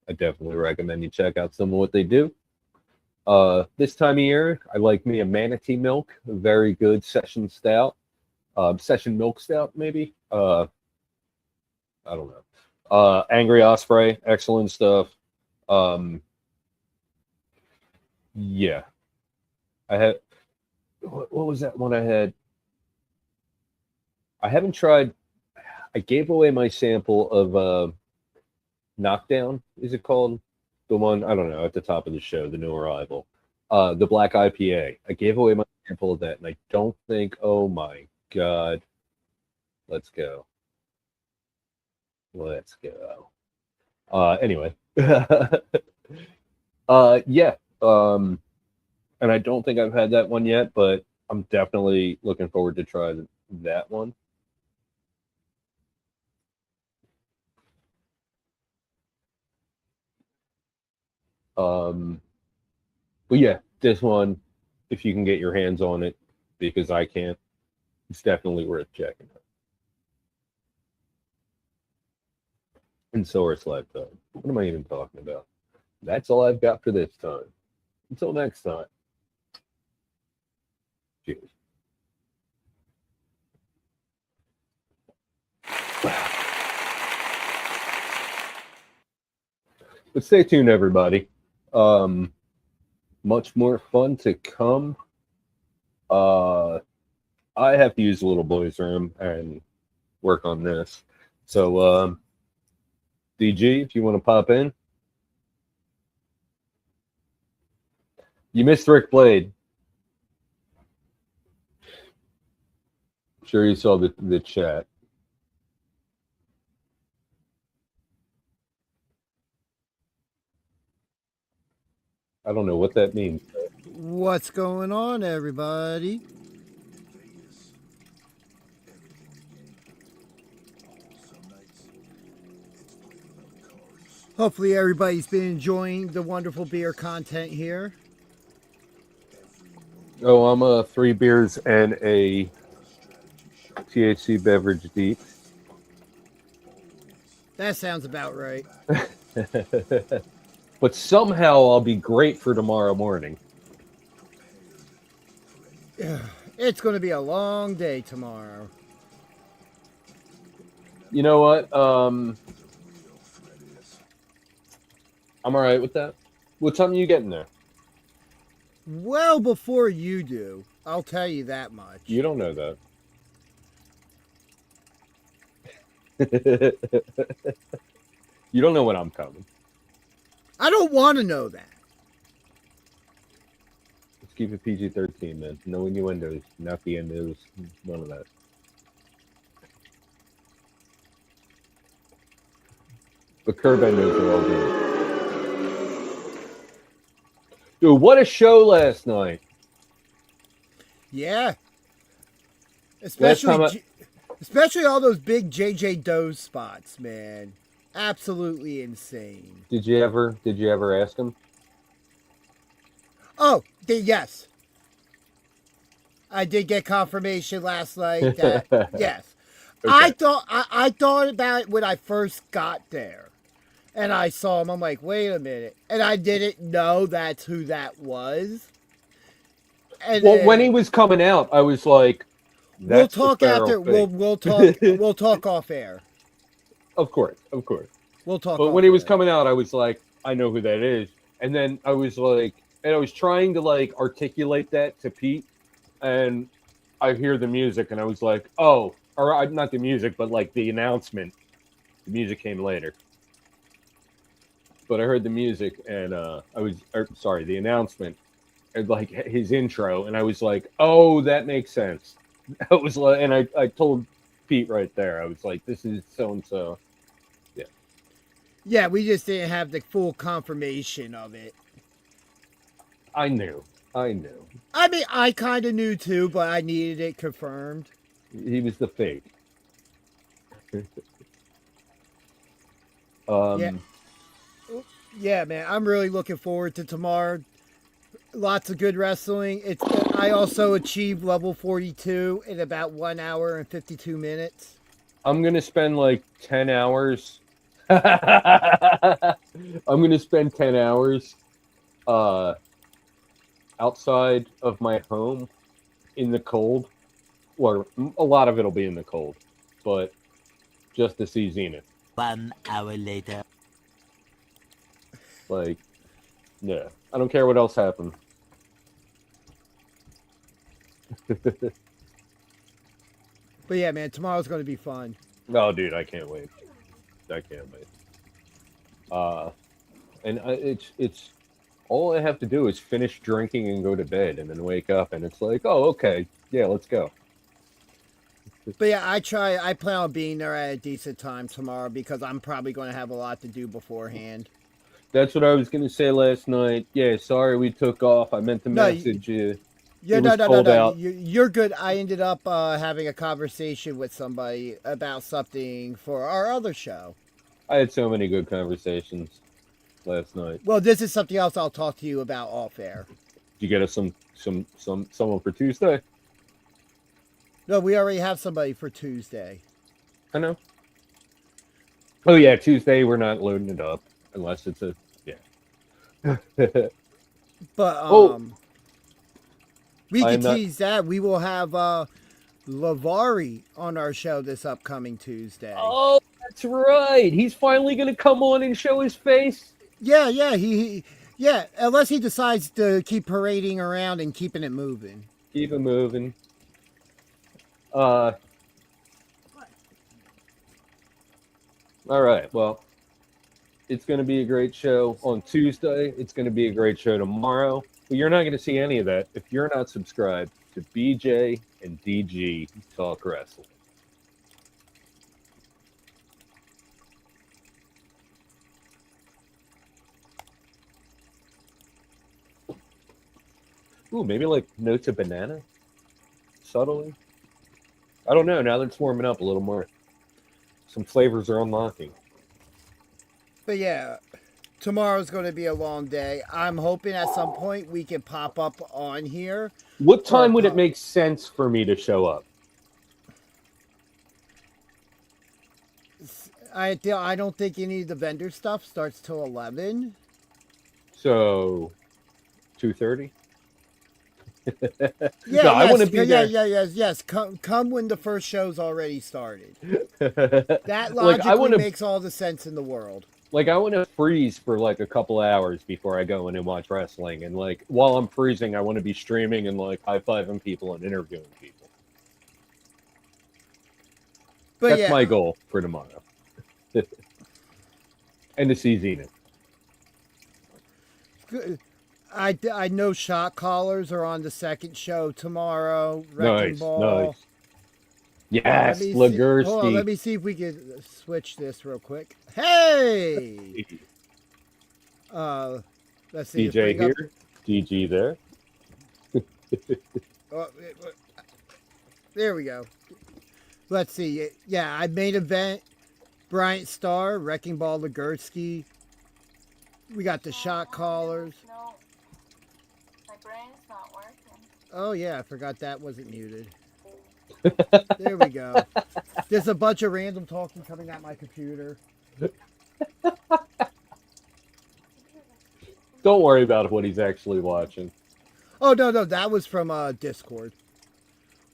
I definitely recommend you check out some of what they do. This time of year, I like me a manatee milk, a very good session stout, session milk stout, maybe. I don't know. Angry Osprey, excellent stuff. Um, yeah, I had. What was that one I had? I haven't tried. I gave away my sample of Knockdown. Is it called the one? I don't know. At the top of the show, the new arrival, the Black IPA. I gave away my sample of that, and I don't think. Oh my god! Let's go. Let's go. Anyway. Yeah. And I don't think I've had that one yet, but I'm definitely looking forward to try that one. Um, but yeah, this one, if you can get your hands on it, because I can't, it's definitely worth checking out. And so are Slack Time. What am I even talking about? That's all I've got for this time. Until next time. Cheers. But stay tuned, everybody. Much more fun to come. I have to use the little boy's room and work on this. So, DG, if you want to pop in. You missed Rick Blade. I'm sure you saw the chat. I don't know what that means. What's going on, everybody? Hopefully everybody's been enjoying the wonderful beer content here. Oh, I'm 3 beers and a THC beverage deep. That sounds about right. But somehow I'll be great for tomorrow morning. It's going to be a long day tomorrow. You know what? I'm all right with that. What time are you getting there? Well before you do, I'll tell you that much. You don't know that. You don't know when I'm coming. I don't want to know that. Let's keep it PG-13, man. No innuendos, not the endos, none of that. But curb endos are all good. Dude, what a show last night. Yeah. Especially all those big JJ Doe spots, man. Absolutely insane. Did you ever ask him? Oh, yes. I did get confirmation last night that yes. Okay. I thought about it when I first got there. And I saw him. I'm like, wait a minute. And I didn't know that's who that was. And well, when he was coming out, I was like, we'll talk after. We'll talk off air. Of course. We'll talk. But when he was coming out, I was like, I know who that is. And then I was like, and I was trying to like articulate that to Pete, and I hear the music, and I was like, oh, or not the music, but like the announcement. The music came later. But I heard the music, and the announcement, like his intro, and I was like, oh, that makes sense. I was like, and I told Pete right there, I was like, this is so and so. Yeah, we just didn't have the full confirmation of it. I knew. I mean, I kind of knew too, but I needed it confirmed. He was the fake. Yeah. Yeah, man, I'm really looking forward to tomorrow. Lots of good wrestling. I also achieved level 42 in about 1 hour and 52 minutes. I'm gonna spend like 10 hours. I'm gonna spend 10 hours outside of my home in the cold. Or a lot of it'll be in the cold, but just to see Zenith. 1 hour later. Like, yeah, I don't care what else happened. But yeah, man, tomorrow's going to be fun. Oh, dude, I can't wait. I can't wait. And it's all I have to do is finish drinking and go to bed, and then wake up, and it's like, oh, okay, yeah, let's go. But yeah, I plan on being there at a decent time tomorrow because I'm probably going to have a lot to do beforehand. That's what I was going to say last night. Yeah, sorry we took off. I meant to message you. Yeah, no. You're good. I ended up having a conversation with somebody about something for our other show. I had so many good conversations last night. Well, this is something else I'll talk to you about off air. Did you get us someone for Tuesday? No, we already have somebody for Tuesday. I know. Oh yeah, Tuesday we're not loading it up unless it's a But we can tease that we will have Lavari on our show this upcoming Tuesday. Oh, that's right. He's finally going to come on and show his face. Yeah, unless he decides to keep parading around and keeping it moving. Keep it moving. All right. Well, it's going to be a great show on Tuesday. It's going to be a great show tomorrow. But you're not going to see any of that if you're not subscribed to BJ and DG Talk Wrestling. Ooh, maybe like notes of banana? Subtly? I don't know. Now that it's warming up a little more, some flavors are unlocking. But yeah, tomorrow's going to be a long day. I'm hoping at some point we can pop up on here. What time would it make sense for me to show up? I don't think any of the vendor stuff starts till 11. So, 2:30. Yeah, no, I want to be there. Yes. Come when the first show's already started. That logically makes all the sense in the world. Like, I want to freeze for like a couple hours before I go in and watch wrestling, and like while I'm freezing, I want to be streaming and like high-fiving people and interviewing people. But that's my goal for tomorrow. And to see Zenith. I know shot callers are on the second show tomorrow. Wrecking Ball. Nice. Yes, Legursky. Hold on, let me see if we can switch this real quick. Hey! Let's see. DJ here, DG there. There we go. Let's see. Yeah, I main event Bryant Starr, Wrecking Ball Legursky. We got the shot callers. No, my brain's not working. Oh yeah, I forgot that wasn't muted. There we go. There's a bunch of random talking coming at my computer. Don't worry about what he's actually watching. Oh no, that was from Discord.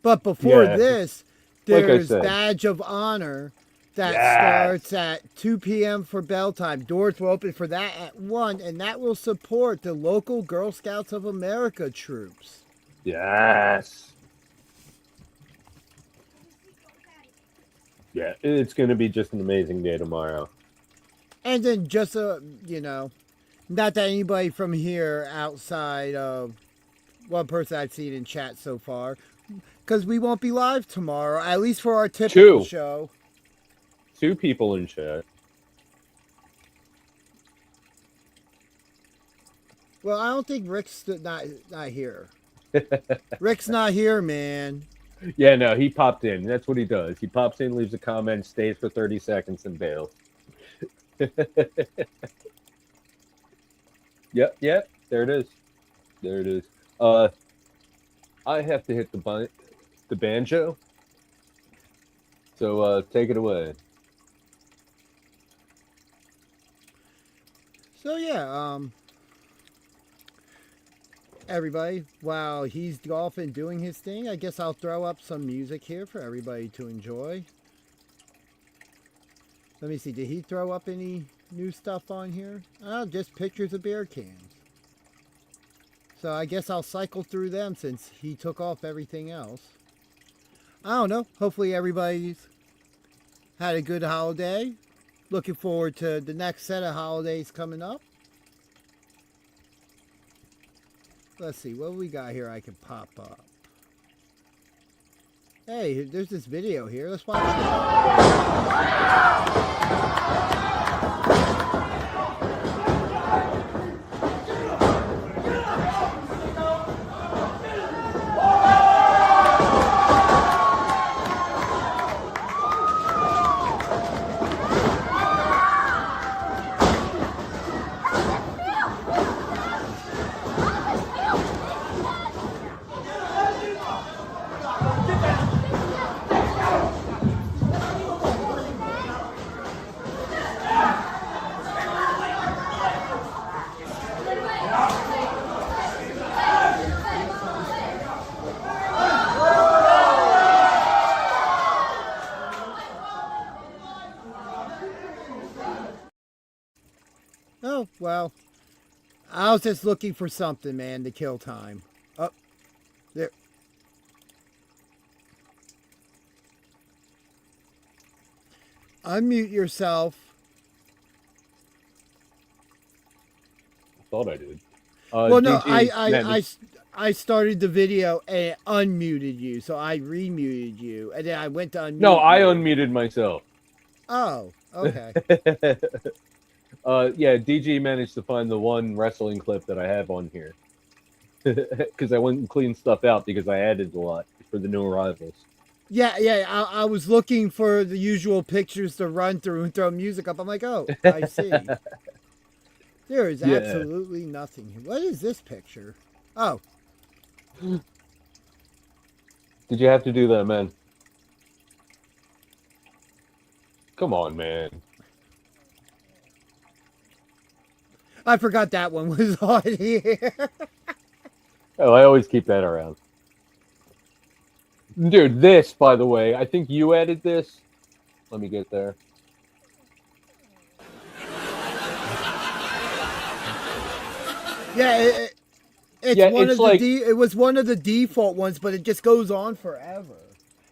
But before this, there's Badge of Honor that starts at 2 p.m. for bell time. Doors will open for that at 1, and that will support the local Girl Scouts of America troops. Yes. Yeah, it's going to be just an amazing day tomorrow. And then just, not that anybody from here outside of one person I've seen in chat so far. Because we won't be live tomorrow, at least for our typical Two. show. 2 people in chat. Well, I don't think Rick's not here. Rick's not here, man. Yeah, no, he popped in. That's what he does. He pops in, leaves a comment, stays for 30 seconds, and bails. Yep, there it is. There it is. I have to hit the banjo. So take it away. So yeah, everybody, while he's off and doing his thing, I guess I'll throw up some music here for everybody to enjoy. Let me see, did he throw up any new stuff on here? Oh, just pictures of beer cans. So I guess I'll cycle through them since he took off everything else. I don't know. Hopefully everybody's had a good holiday. Looking forward to the next set of holidays coming up. Let's see, what we got here I can pop up. Hey, there's this video here. Let's watch it. Oh, well, I was just looking for something, man, to kill time. Oh, there. Unmute yourself. I thought I did. Well, no, DG, I started the video and it unmuted you, so I remuted you, and then I went to unmute. No, I you. unmuted myself. Oh, okay. Yeah, DG managed to find the one wrestling clip that I have on here. Because I went and cleaned stuff out because I added a lot for the new arrivals. Yeah, I was looking for the usual pictures to run through and throw music up. I'm like, oh, I see. There is absolutely nothing here. What is this picture? Oh. Did you have to do that, man? Come on, man. I forgot that one was on here. Oh, I always keep that around. Dude, this, by the way, I think you added this. Let me get there. Yeah, it was one of the default ones, but it just goes on forever.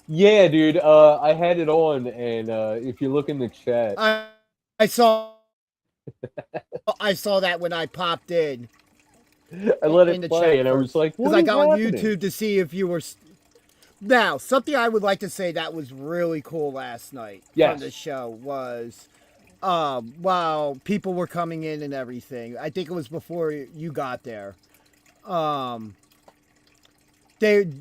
Yeah, dude. I had it on, and if you look in the chat, I saw that when I popped in. I let it play, and I was like, "What?" Because I got on YouTube to see if you were. Now, something I would like to say that was really cool last night from the show was, while people were coming in and everything, I think it was before you got there. The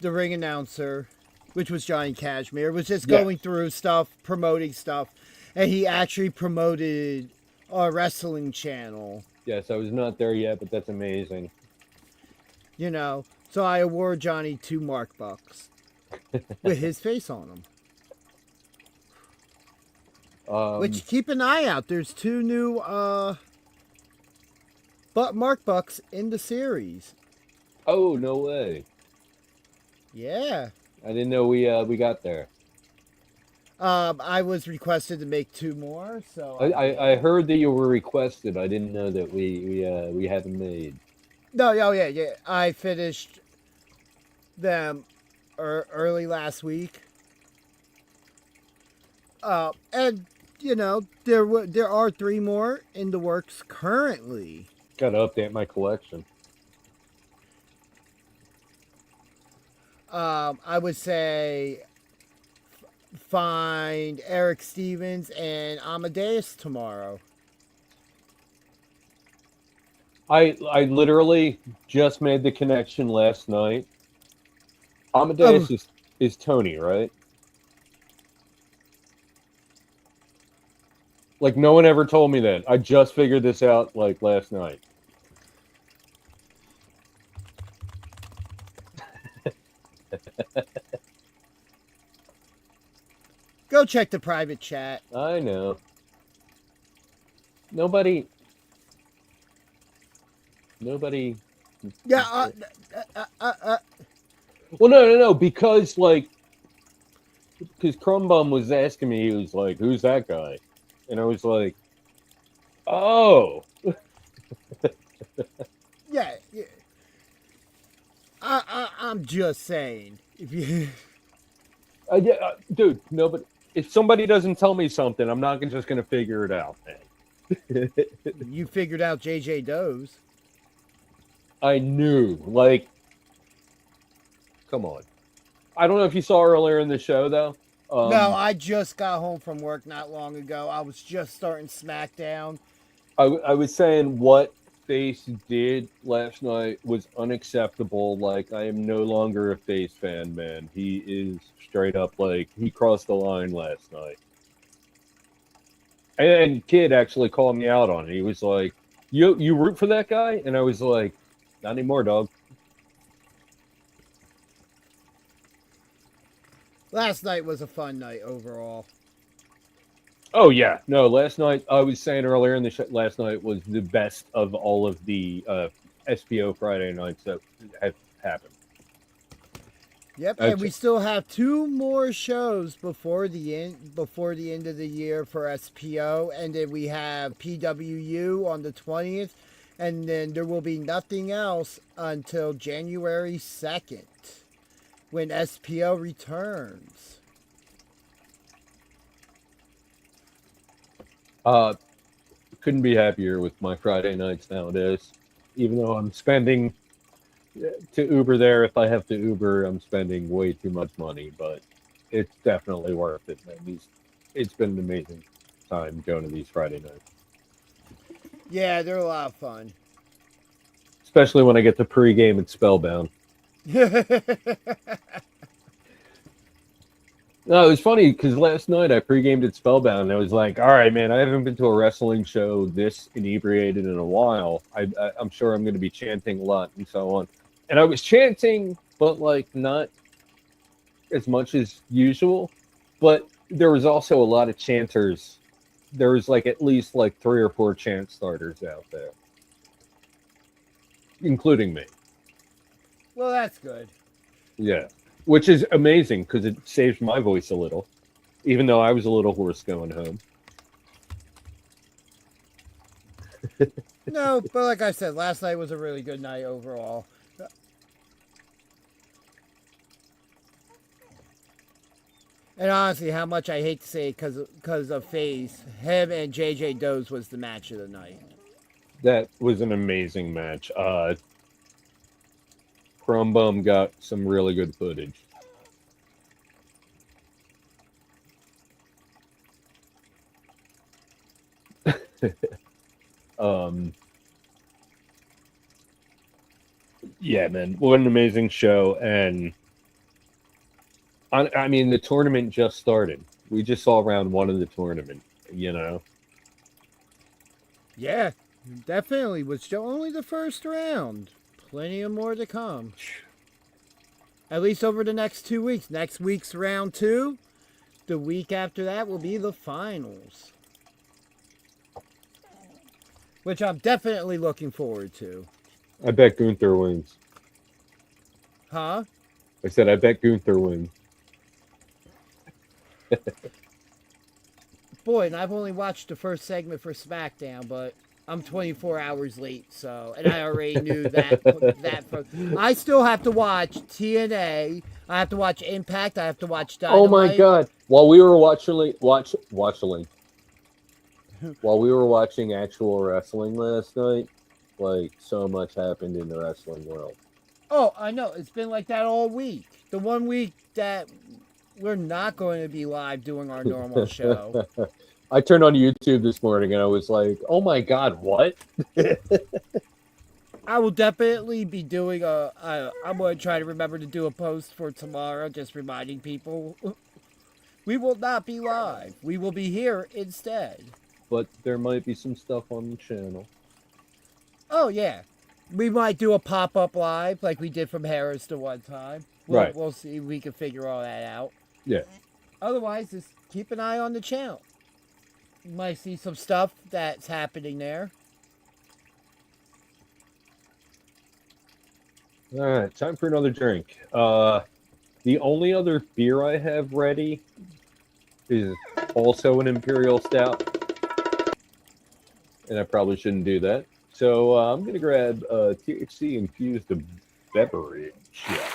ring announcer, which was Johnny Cashmere, was just going through stuff, promoting stuff, and he actually promoted a wrestling channel. Yes, I was not there yet, but that's amazing. You know, so I award Johnny 2 Mark Bucks with his face on them. Which, keep an eye out. There's 2 new Mark Bucks in the series. Oh, no way. Yeah. I didn't know we got there. I was requested to make 2 more, so I heard that you were requested. I didn't know that we haven't made. No, yeah. I finished them early last week. And you know, there are 3 more in the works currently. Got to update my collection. I would say find Eric Stevens and Amadeus tomorrow. I literally just made the connection last night. Amadeus is Tony, right? Like, no one ever told me that. I just figured this out, like, last night. Go check the private chat. I know. Nobody. Yeah. Well, no. Because Crumbum was asking me, he was like, "Who's that guy?" And I was like, "Oh." Yeah. I'm just saying. If you. Dude, nobody. If somebody doesn't tell me something, I'm not just gonna figure it out, man. You figured out JJ Doe's. I knew, like, come on. I don't know if you saw earlier in the show, though. No, I just got home from work not long ago. I was just starting SmackDown. I was saying what Face did last night was unacceptable. Like, I am no longer a Face fan, man. He is straight up, like, he crossed the line last night. And Kid actually called me out on it. He was like, you root for that guy? And I was like, not anymore, dog. Last night was a fun night overall. Oh, yeah. No, last night, I was saying earlier in the show, last night was the best of all of the SPO Friday nights that have happened. Yep, and we still have 2 more shows before the end of the year for SPO, and then we have PWU on the 20th, and then there will be nothing else until January 2nd when SPO returns. Couldn't be happier with my Friday nights nowadays. Even though I'm spending to Uber there, if I have to Uber, I'm spending way too much money, but it's definitely worth it, man. It's been an amazing time going to these Friday nights. Yeah, they're a lot of fun. Especially when I get to pregame at Spellbound. No, it was funny because last night I pre-gamed at Spellbound and I was like, all right, man, I haven't been to a wrestling show this inebriated in a while. I'm sure I'm going to be chanting a lot and so on. And I was chanting, but like not as much as usual. But there was also a lot of chanters. There was like at least like 3 or 4 chant starters out there, including me. Well, that's good. Yeah. Which is amazing because it saves my voice a little, even though I was a little hoarse going home. No, but like I said, last night was a really good night overall. And honestly, how much I hate to say it because of FaZe, him and JJ Doe's was the match of the night. That was an amazing match. Crumbum got some really good footage. Yeah, man, what an amazing show. And I mean, the tournament just started. We just saw round 1 of the tournament, you know? Yeah, definitely was only the first round. Plenty of more to come. At least over the next 2 weeks. Next week's round 2. The week after that will be the finals. Which I'm definitely looking forward to. I bet Gunther wins. Huh? I said, I bet Gunther wins. Boy, and I've only watched the first segment for SmackDown, but I'm 24 hours late, so, and I already knew that. I still have to watch TNA. I have to watch Impact. I have to watch Dynamite. Oh my God! While we were watching actual wrestling last night, like so much happened in the wrestling world. Oh, I know. It's been like that all week. The one week that we're not going to be live doing our normal show. I turned on YouTube this morning and I was like, "Oh my god, what?" I will definitely be doing I'm going to try to remember to do a post for tomorrow, just reminding people we will not be live. We will be here instead. But there might be some stuff on the channel. Oh, yeah. We might do a pop up live like we did from Harris the one time. Right. We'll see if we can figure all that out. Yeah. Otherwise, just keep an eye on the channel. You might see some stuff that's happening there. All right, time for another drink. The only other beer I have ready is also an Imperial Stout. And I probably shouldn't do that. So I'm going to grab a THC infused beverage. Yeah.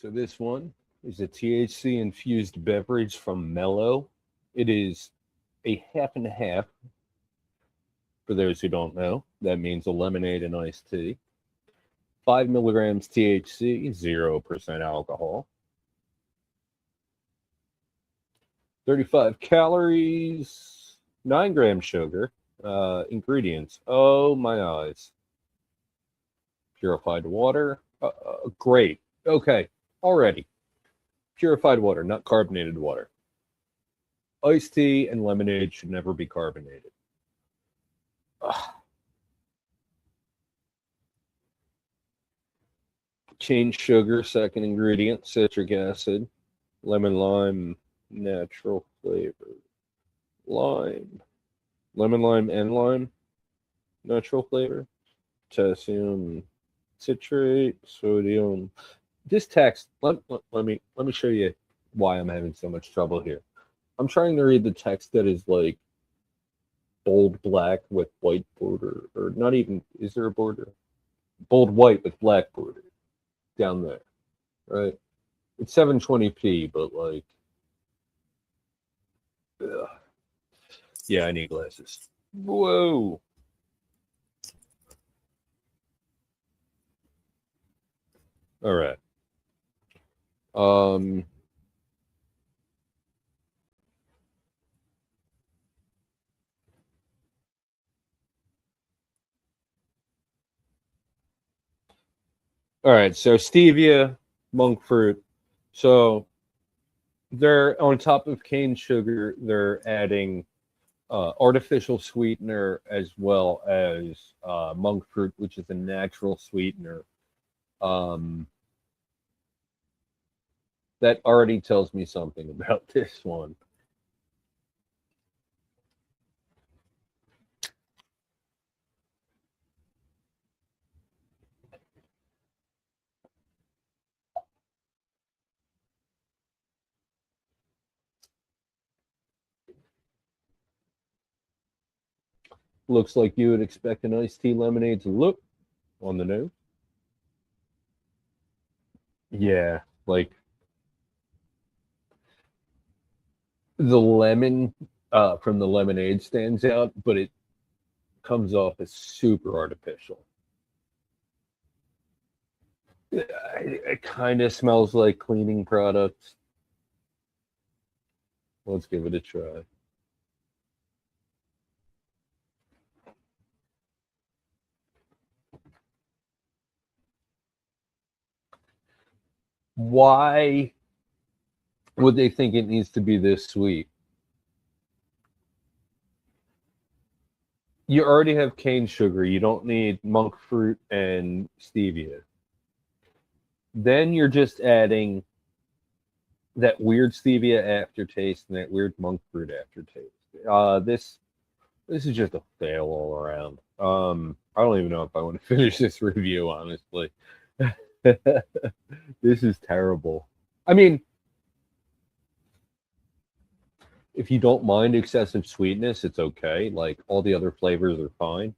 So this one is a THC infused beverage from Mellow. It is a half and a half. For those who don't know, that means a lemonade and iced tea. 5 milligrams THC, 0% alcohol. 35 calories, 9 grams sugar. Ingredients. Oh my eyes. Purified water. Great. Okay. Already. Purified water, not carbonated water. Iced tea and lemonade should never be carbonated. Ugh. Cane sugar, second ingredient, citric acid, lemon lime, natural flavor. Lime. Lemon lime and lime, natural flavor. Potassium citrate, sodium. This text, let me show you why I'm having so much trouble here. I'm trying to read the text that is like bold black with white border, or not even, is there a border? Bold white with black border down there, right? It's 720p, but like, ugh. Yeah, I need glasses. Whoa. All right. All right, so stevia, monk fruit. So they're on top of cane sugar, they're adding artificial sweetener as well as monk fruit, which is a natural sweetener. That already tells me something about this one. Looks like you would expect an iced tea lemonade to look on the nose. Yeah, like the lemon from the lemonade stands out, but it comes off as super artificial. It kind of smells like cleaning products. Let's give it a try. Why would they think it needs to be this sweet? You already have cane sugar. You don't need monk fruit and stevia. Then you're just adding that weird stevia aftertaste and that weird monk fruit aftertaste. This is just a fail all around. I don't even know if I want to finish this review, honestly. This is terrible. I mean, if you don't mind excessive sweetness, it's okay. Like, all the other flavors are fine.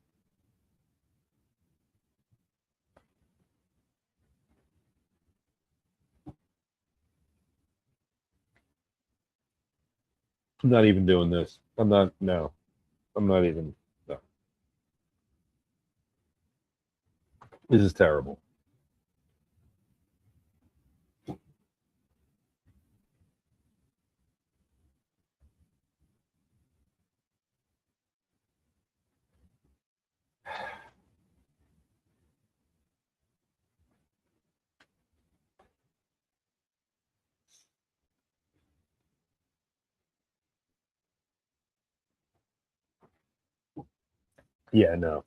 I'm not even doing this. I'm not even. No. This is terrible. Yeah, no.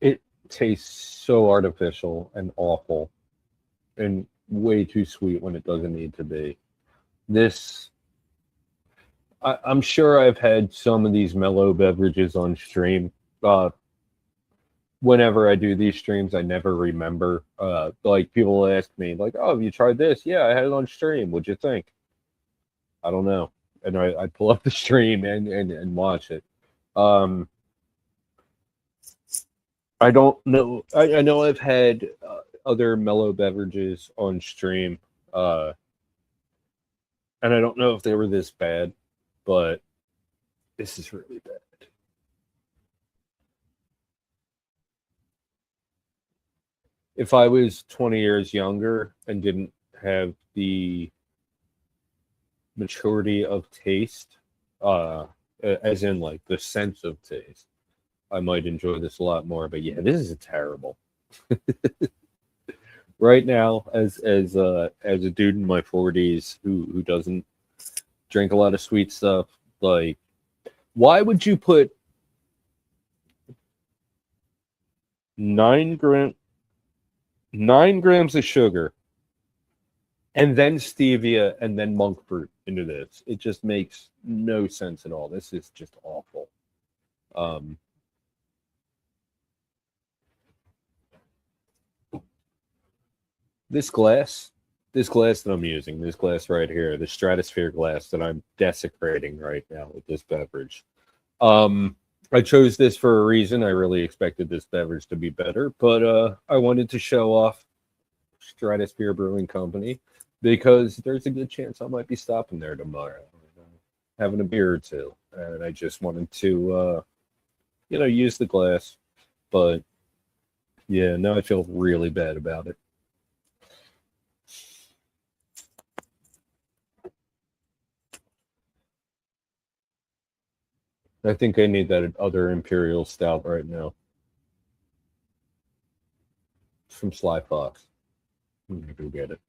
It tastes so artificial and awful and way too sweet when it doesn't need to be. I'm sure I've had some of these mellow beverages on stream. Whenever I do these streams, I never remember. Like, people ask me, like, "Oh, have you tried this?" "Yeah, I had it on stream. What'd you think?" "I don't know." And I pull up the stream and watch it. I don't know. I know I've had other mellow beverages on stream, and I don't know if they were this bad, but this is really bad. If I was 20 years younger and didn't have the maturity of taste, as in like the sense of taste, I might enjoy this a lot more. But yeah, this is terrible. Right now, as a dude in my 40s who doesn't drink a lot of sweet stuff, like, why would you put 9 grams of sugar and then stevia and then monk fruit into this? It just makes no sense at all. This is just awful. This glass that I'm using, this glass right here, the Stratosphere glass that I'm desecrating right now with this beverage. I chose this for a reason. I really expected this beverage to be better, but I wanted to show off Stratosphere Brewing Company because there's a good chance I might be stopping there tomorrow, having a beer or two, and I just wanted to, use the glass. But yeah, now I feel really bad about it. I think I need that other Imperial Stout right now. It's from Sly Fox. I'm gonna go get it.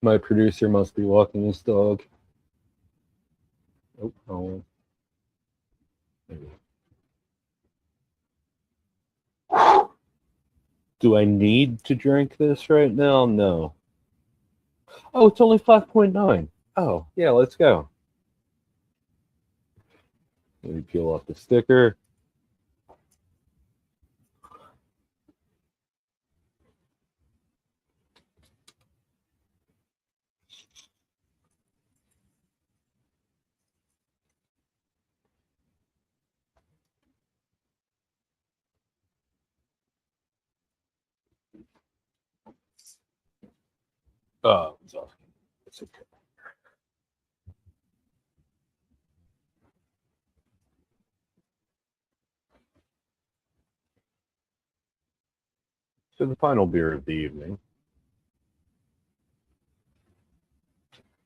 My producer must be walking his dog. Oh, oh. Do I need to drink this right now? No. Oh, it's only 5.9. Oh, yeah, let's go. Let me peel off the sticker. Oh, it's off. It's okay. So the final beer of the evening.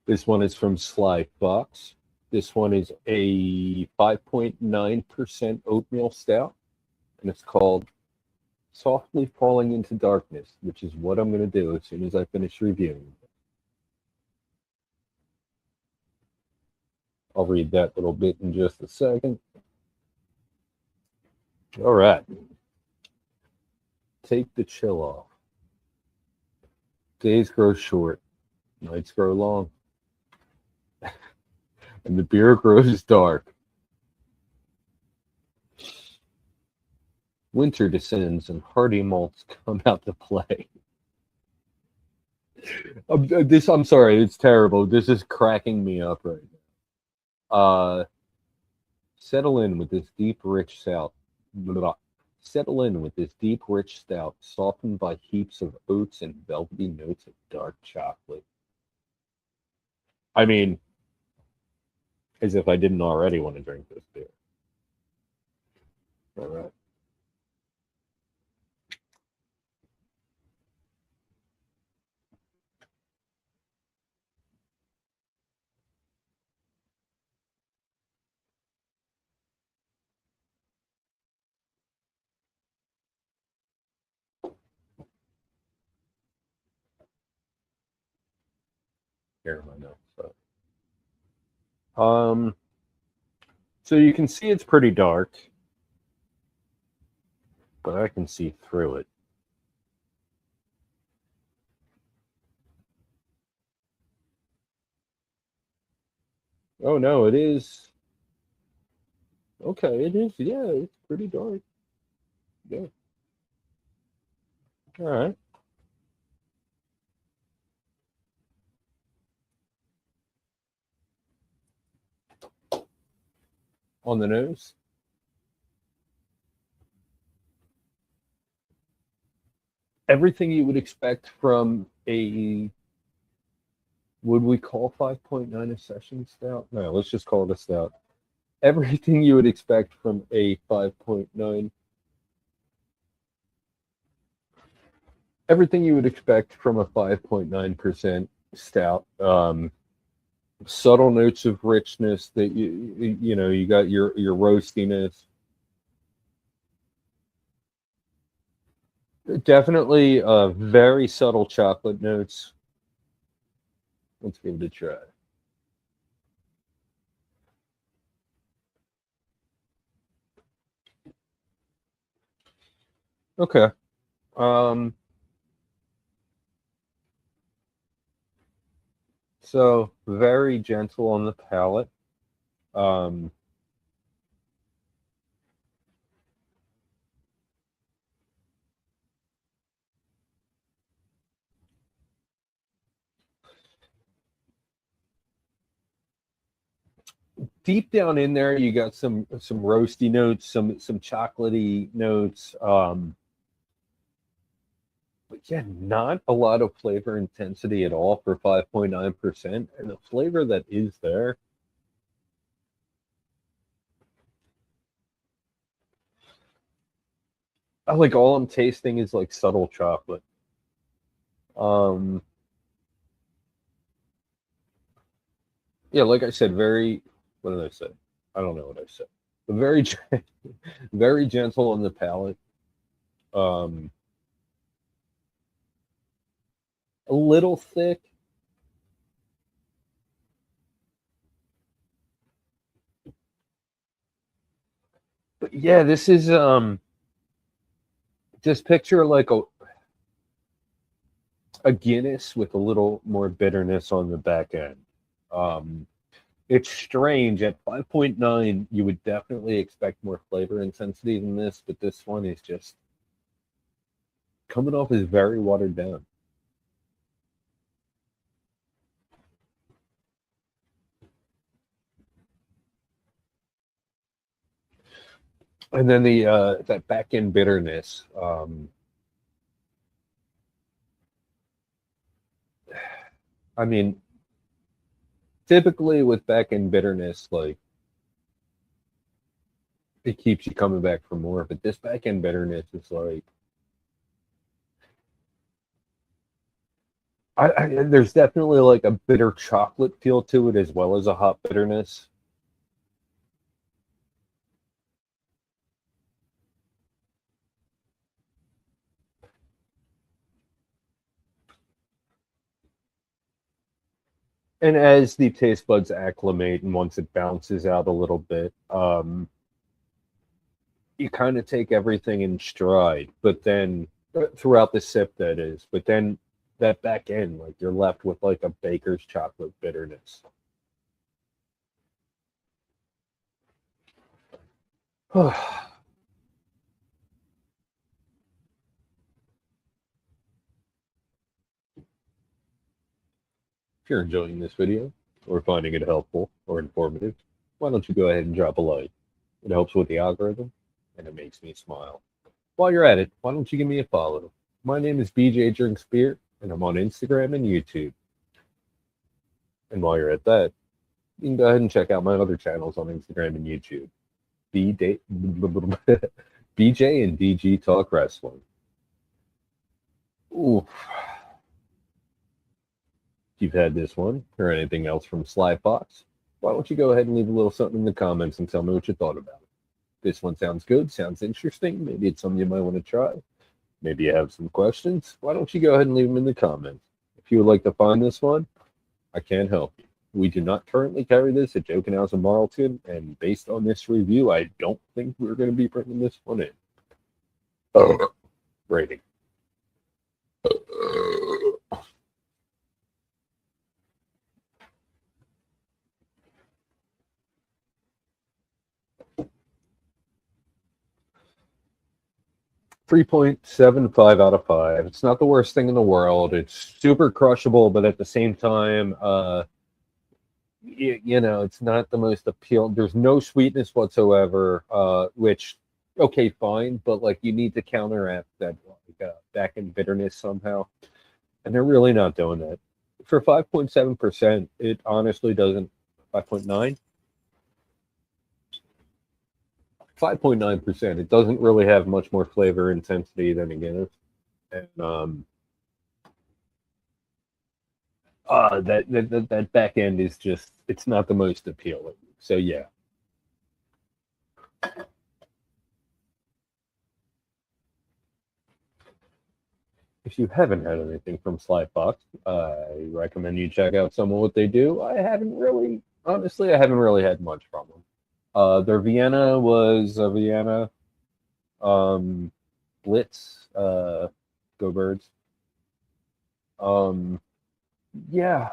This one is from Sly Fox. This one is a 5.9% oatmeal stout, and it's called Softly Falling into Darkness, which is what I'm going to do as soon as I finish reviewing. I'll read that little bit in just a second. All right. Take the chill off. Days grow short, nights grow long, and the beer grows dark. Winter descends and hardy malts come out to play. I'm sorry, it's terrible. This is cracking me up right now. Settle in with this deep, rich stout. Settle in with this deep, rich stout, softened by heaps of oats and velvety notes of dark chocolate. I mean, as if I didn't already want to drink this beer. All right. Here are my notes. So you can see it's pretty dark, but I can see through it. Oh no, it is. Okay, it is. Yeah, it's pretty dark. Yeah. All right. On the nose. Everything you would expect from a, would we call 5.9 a session stout? No, let's just call it a stout. Everything you would expect from a 5.9. Everything you would expect from a 5.9% stout. Subtle notes of richness that you know, you got your roastiness. Definitely very subtle chocolate notes. Let's give it a try. Okay. So very gentle on the palate. Deep down in there, you got some roasty notes, some chocolatey notes. But yeah, not a lot of flavor intensity at all for 5.9%. And the flavor that is there, like all I'm tasting is like subtle chocolate. Yeah, like I said, very, what did I say? I don't know what I said. But very, very gentle on the palate. A little thick, But yeah, this is just picture like a Guinness with a little more bitterness on the back end. It's strange. At 5.9, you would definitely expect more flavor intensity than this, but this one is just coming off as very watered down. And then the that back end bitterness. I mean, typically with back end bitterness, like it keeps you coming back for more. But this back end bitterness is like, there's definitely like a bitter chocolate feel to it as well as a hot bitterness. And as the taste buds acclimate and once it bounces out a little bit, you kind of take everything in stride. But then throughout the sip, that is. But then that back end, like you're left with like a baker's chocolate bitterness. If you're enjoying this video or finding it helpful or informative, why don't you go ahead and drop a like? It helps with the algorithm and it makes me smile. While you're at it, why don't you give me a follow? My name is BJ Drinks Beer and I'm on Instagram and YouTube. And while you're at that, you can go ahead and check out my other channels on Instagram and YouTube. BJ and DG Talk Wrestling. Ooh. If you've had this one or anything else from Sly Fox, why don't you go ahead and leave a little something in the comments and tell me what you thought about it. This one sounds good, sounds interesting. Maybe it's something you might want to try. Maybe you have some questions. Why don't you go ahead and leave them in the comments? If you would like to find this one, I can help you. We do not currently carry this at Joking House in Marlton, and based on this review, I don't think we're going to be bringing this one in. Rating. 3.75 out of 5. It's not the worst thing in the world. It's super crushable, but at the same time, you know, it's not the most appealing. There's no sweetness whatsoever, which, okay, fine, but like you need to counteract that like, back end bitterness somehow. And they're really not doing that. For 5.7%, it honestly doesn't. 5.9? 5.9%. It doesn't really have much more flavor intensity than a Guinness. And that back end is just, it's not the most appealing. So yeah. If you haven't had anything from Sly Fox, I recommend you check out some of what they do. I haven't really had much from them. Their Vienna was a Vienna. Blitz, go Birds. Yeah,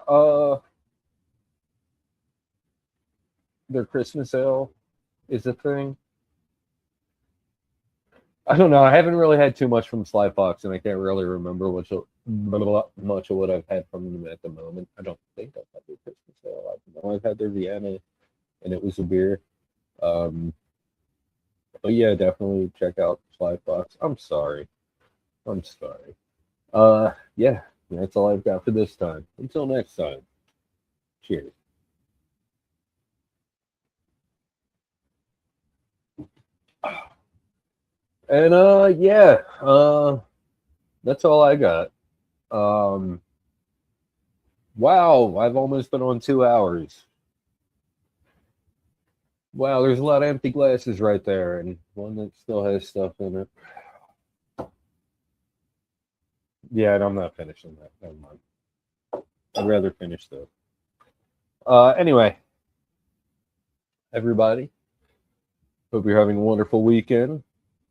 their Christmas ale is a thing. I don't know. I haven't really had too much from Sly Fox, and I can't really remember much of what I've had from them at the moment. I don't think I've had their Christmas ale. I know I've had their Vienna, and it was a beer. But yeah, definitely check out Sly Fox. I'm sorry. Yeah, that's all I've got for this time. Until next time. Cheers. And yeah, that's all I got. Wow, I've almost been on 2 hours. Wow, there's a lot of empty glasses right there, and one that still has stuff in it. Yeah, and I'm not finishing that. Never mind. I'd rather finish this. Anyway, everybody, Hope you're having a wonderful weekend.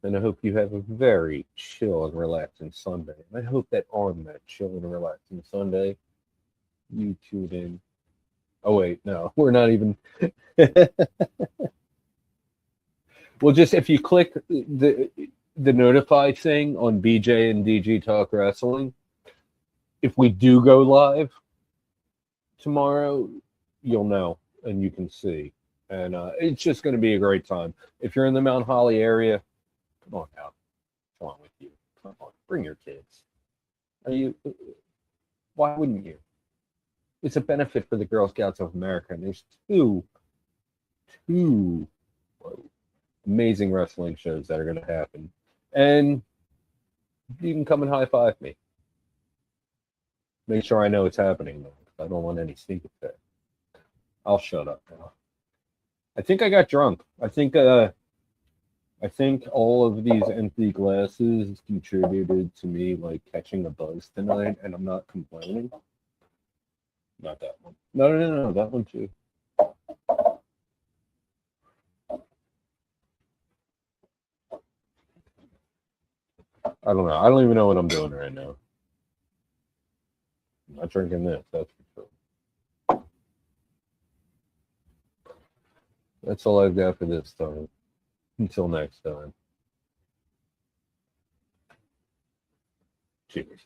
And I hope you have a very chill and relaxing Sunday. And I hope that on that chill and relaxing Sunday, you tune in. Oh, wait, no, we're not even. Well, just if you click the notify thing on BJ and DG Talk Wrestling, if we do go live tomorrow, you'll know and you can see. And it's just going to be a great time. If you're in the Mount Holly area, come on out. What's wrong with you? Come on, bring your kids. Why wouldn't you? It's a benefit for the Girl Scouts of America. And there's two amazing wrestling shows that are going to happen. And you can come and high five me. Make sure I know it's happening, though. I don't want any sneak attack. I'll shut up now. I think I got drunk. I think all of these empty glasses contributed to me like catching a buzz tonight, and I'm not complaining. Not that one. No, that one too. I don't know. I don't even know what I'm doing right now. I'm not drinking this, that's for sure. That's all I've got for this time. Until next time. Cheers.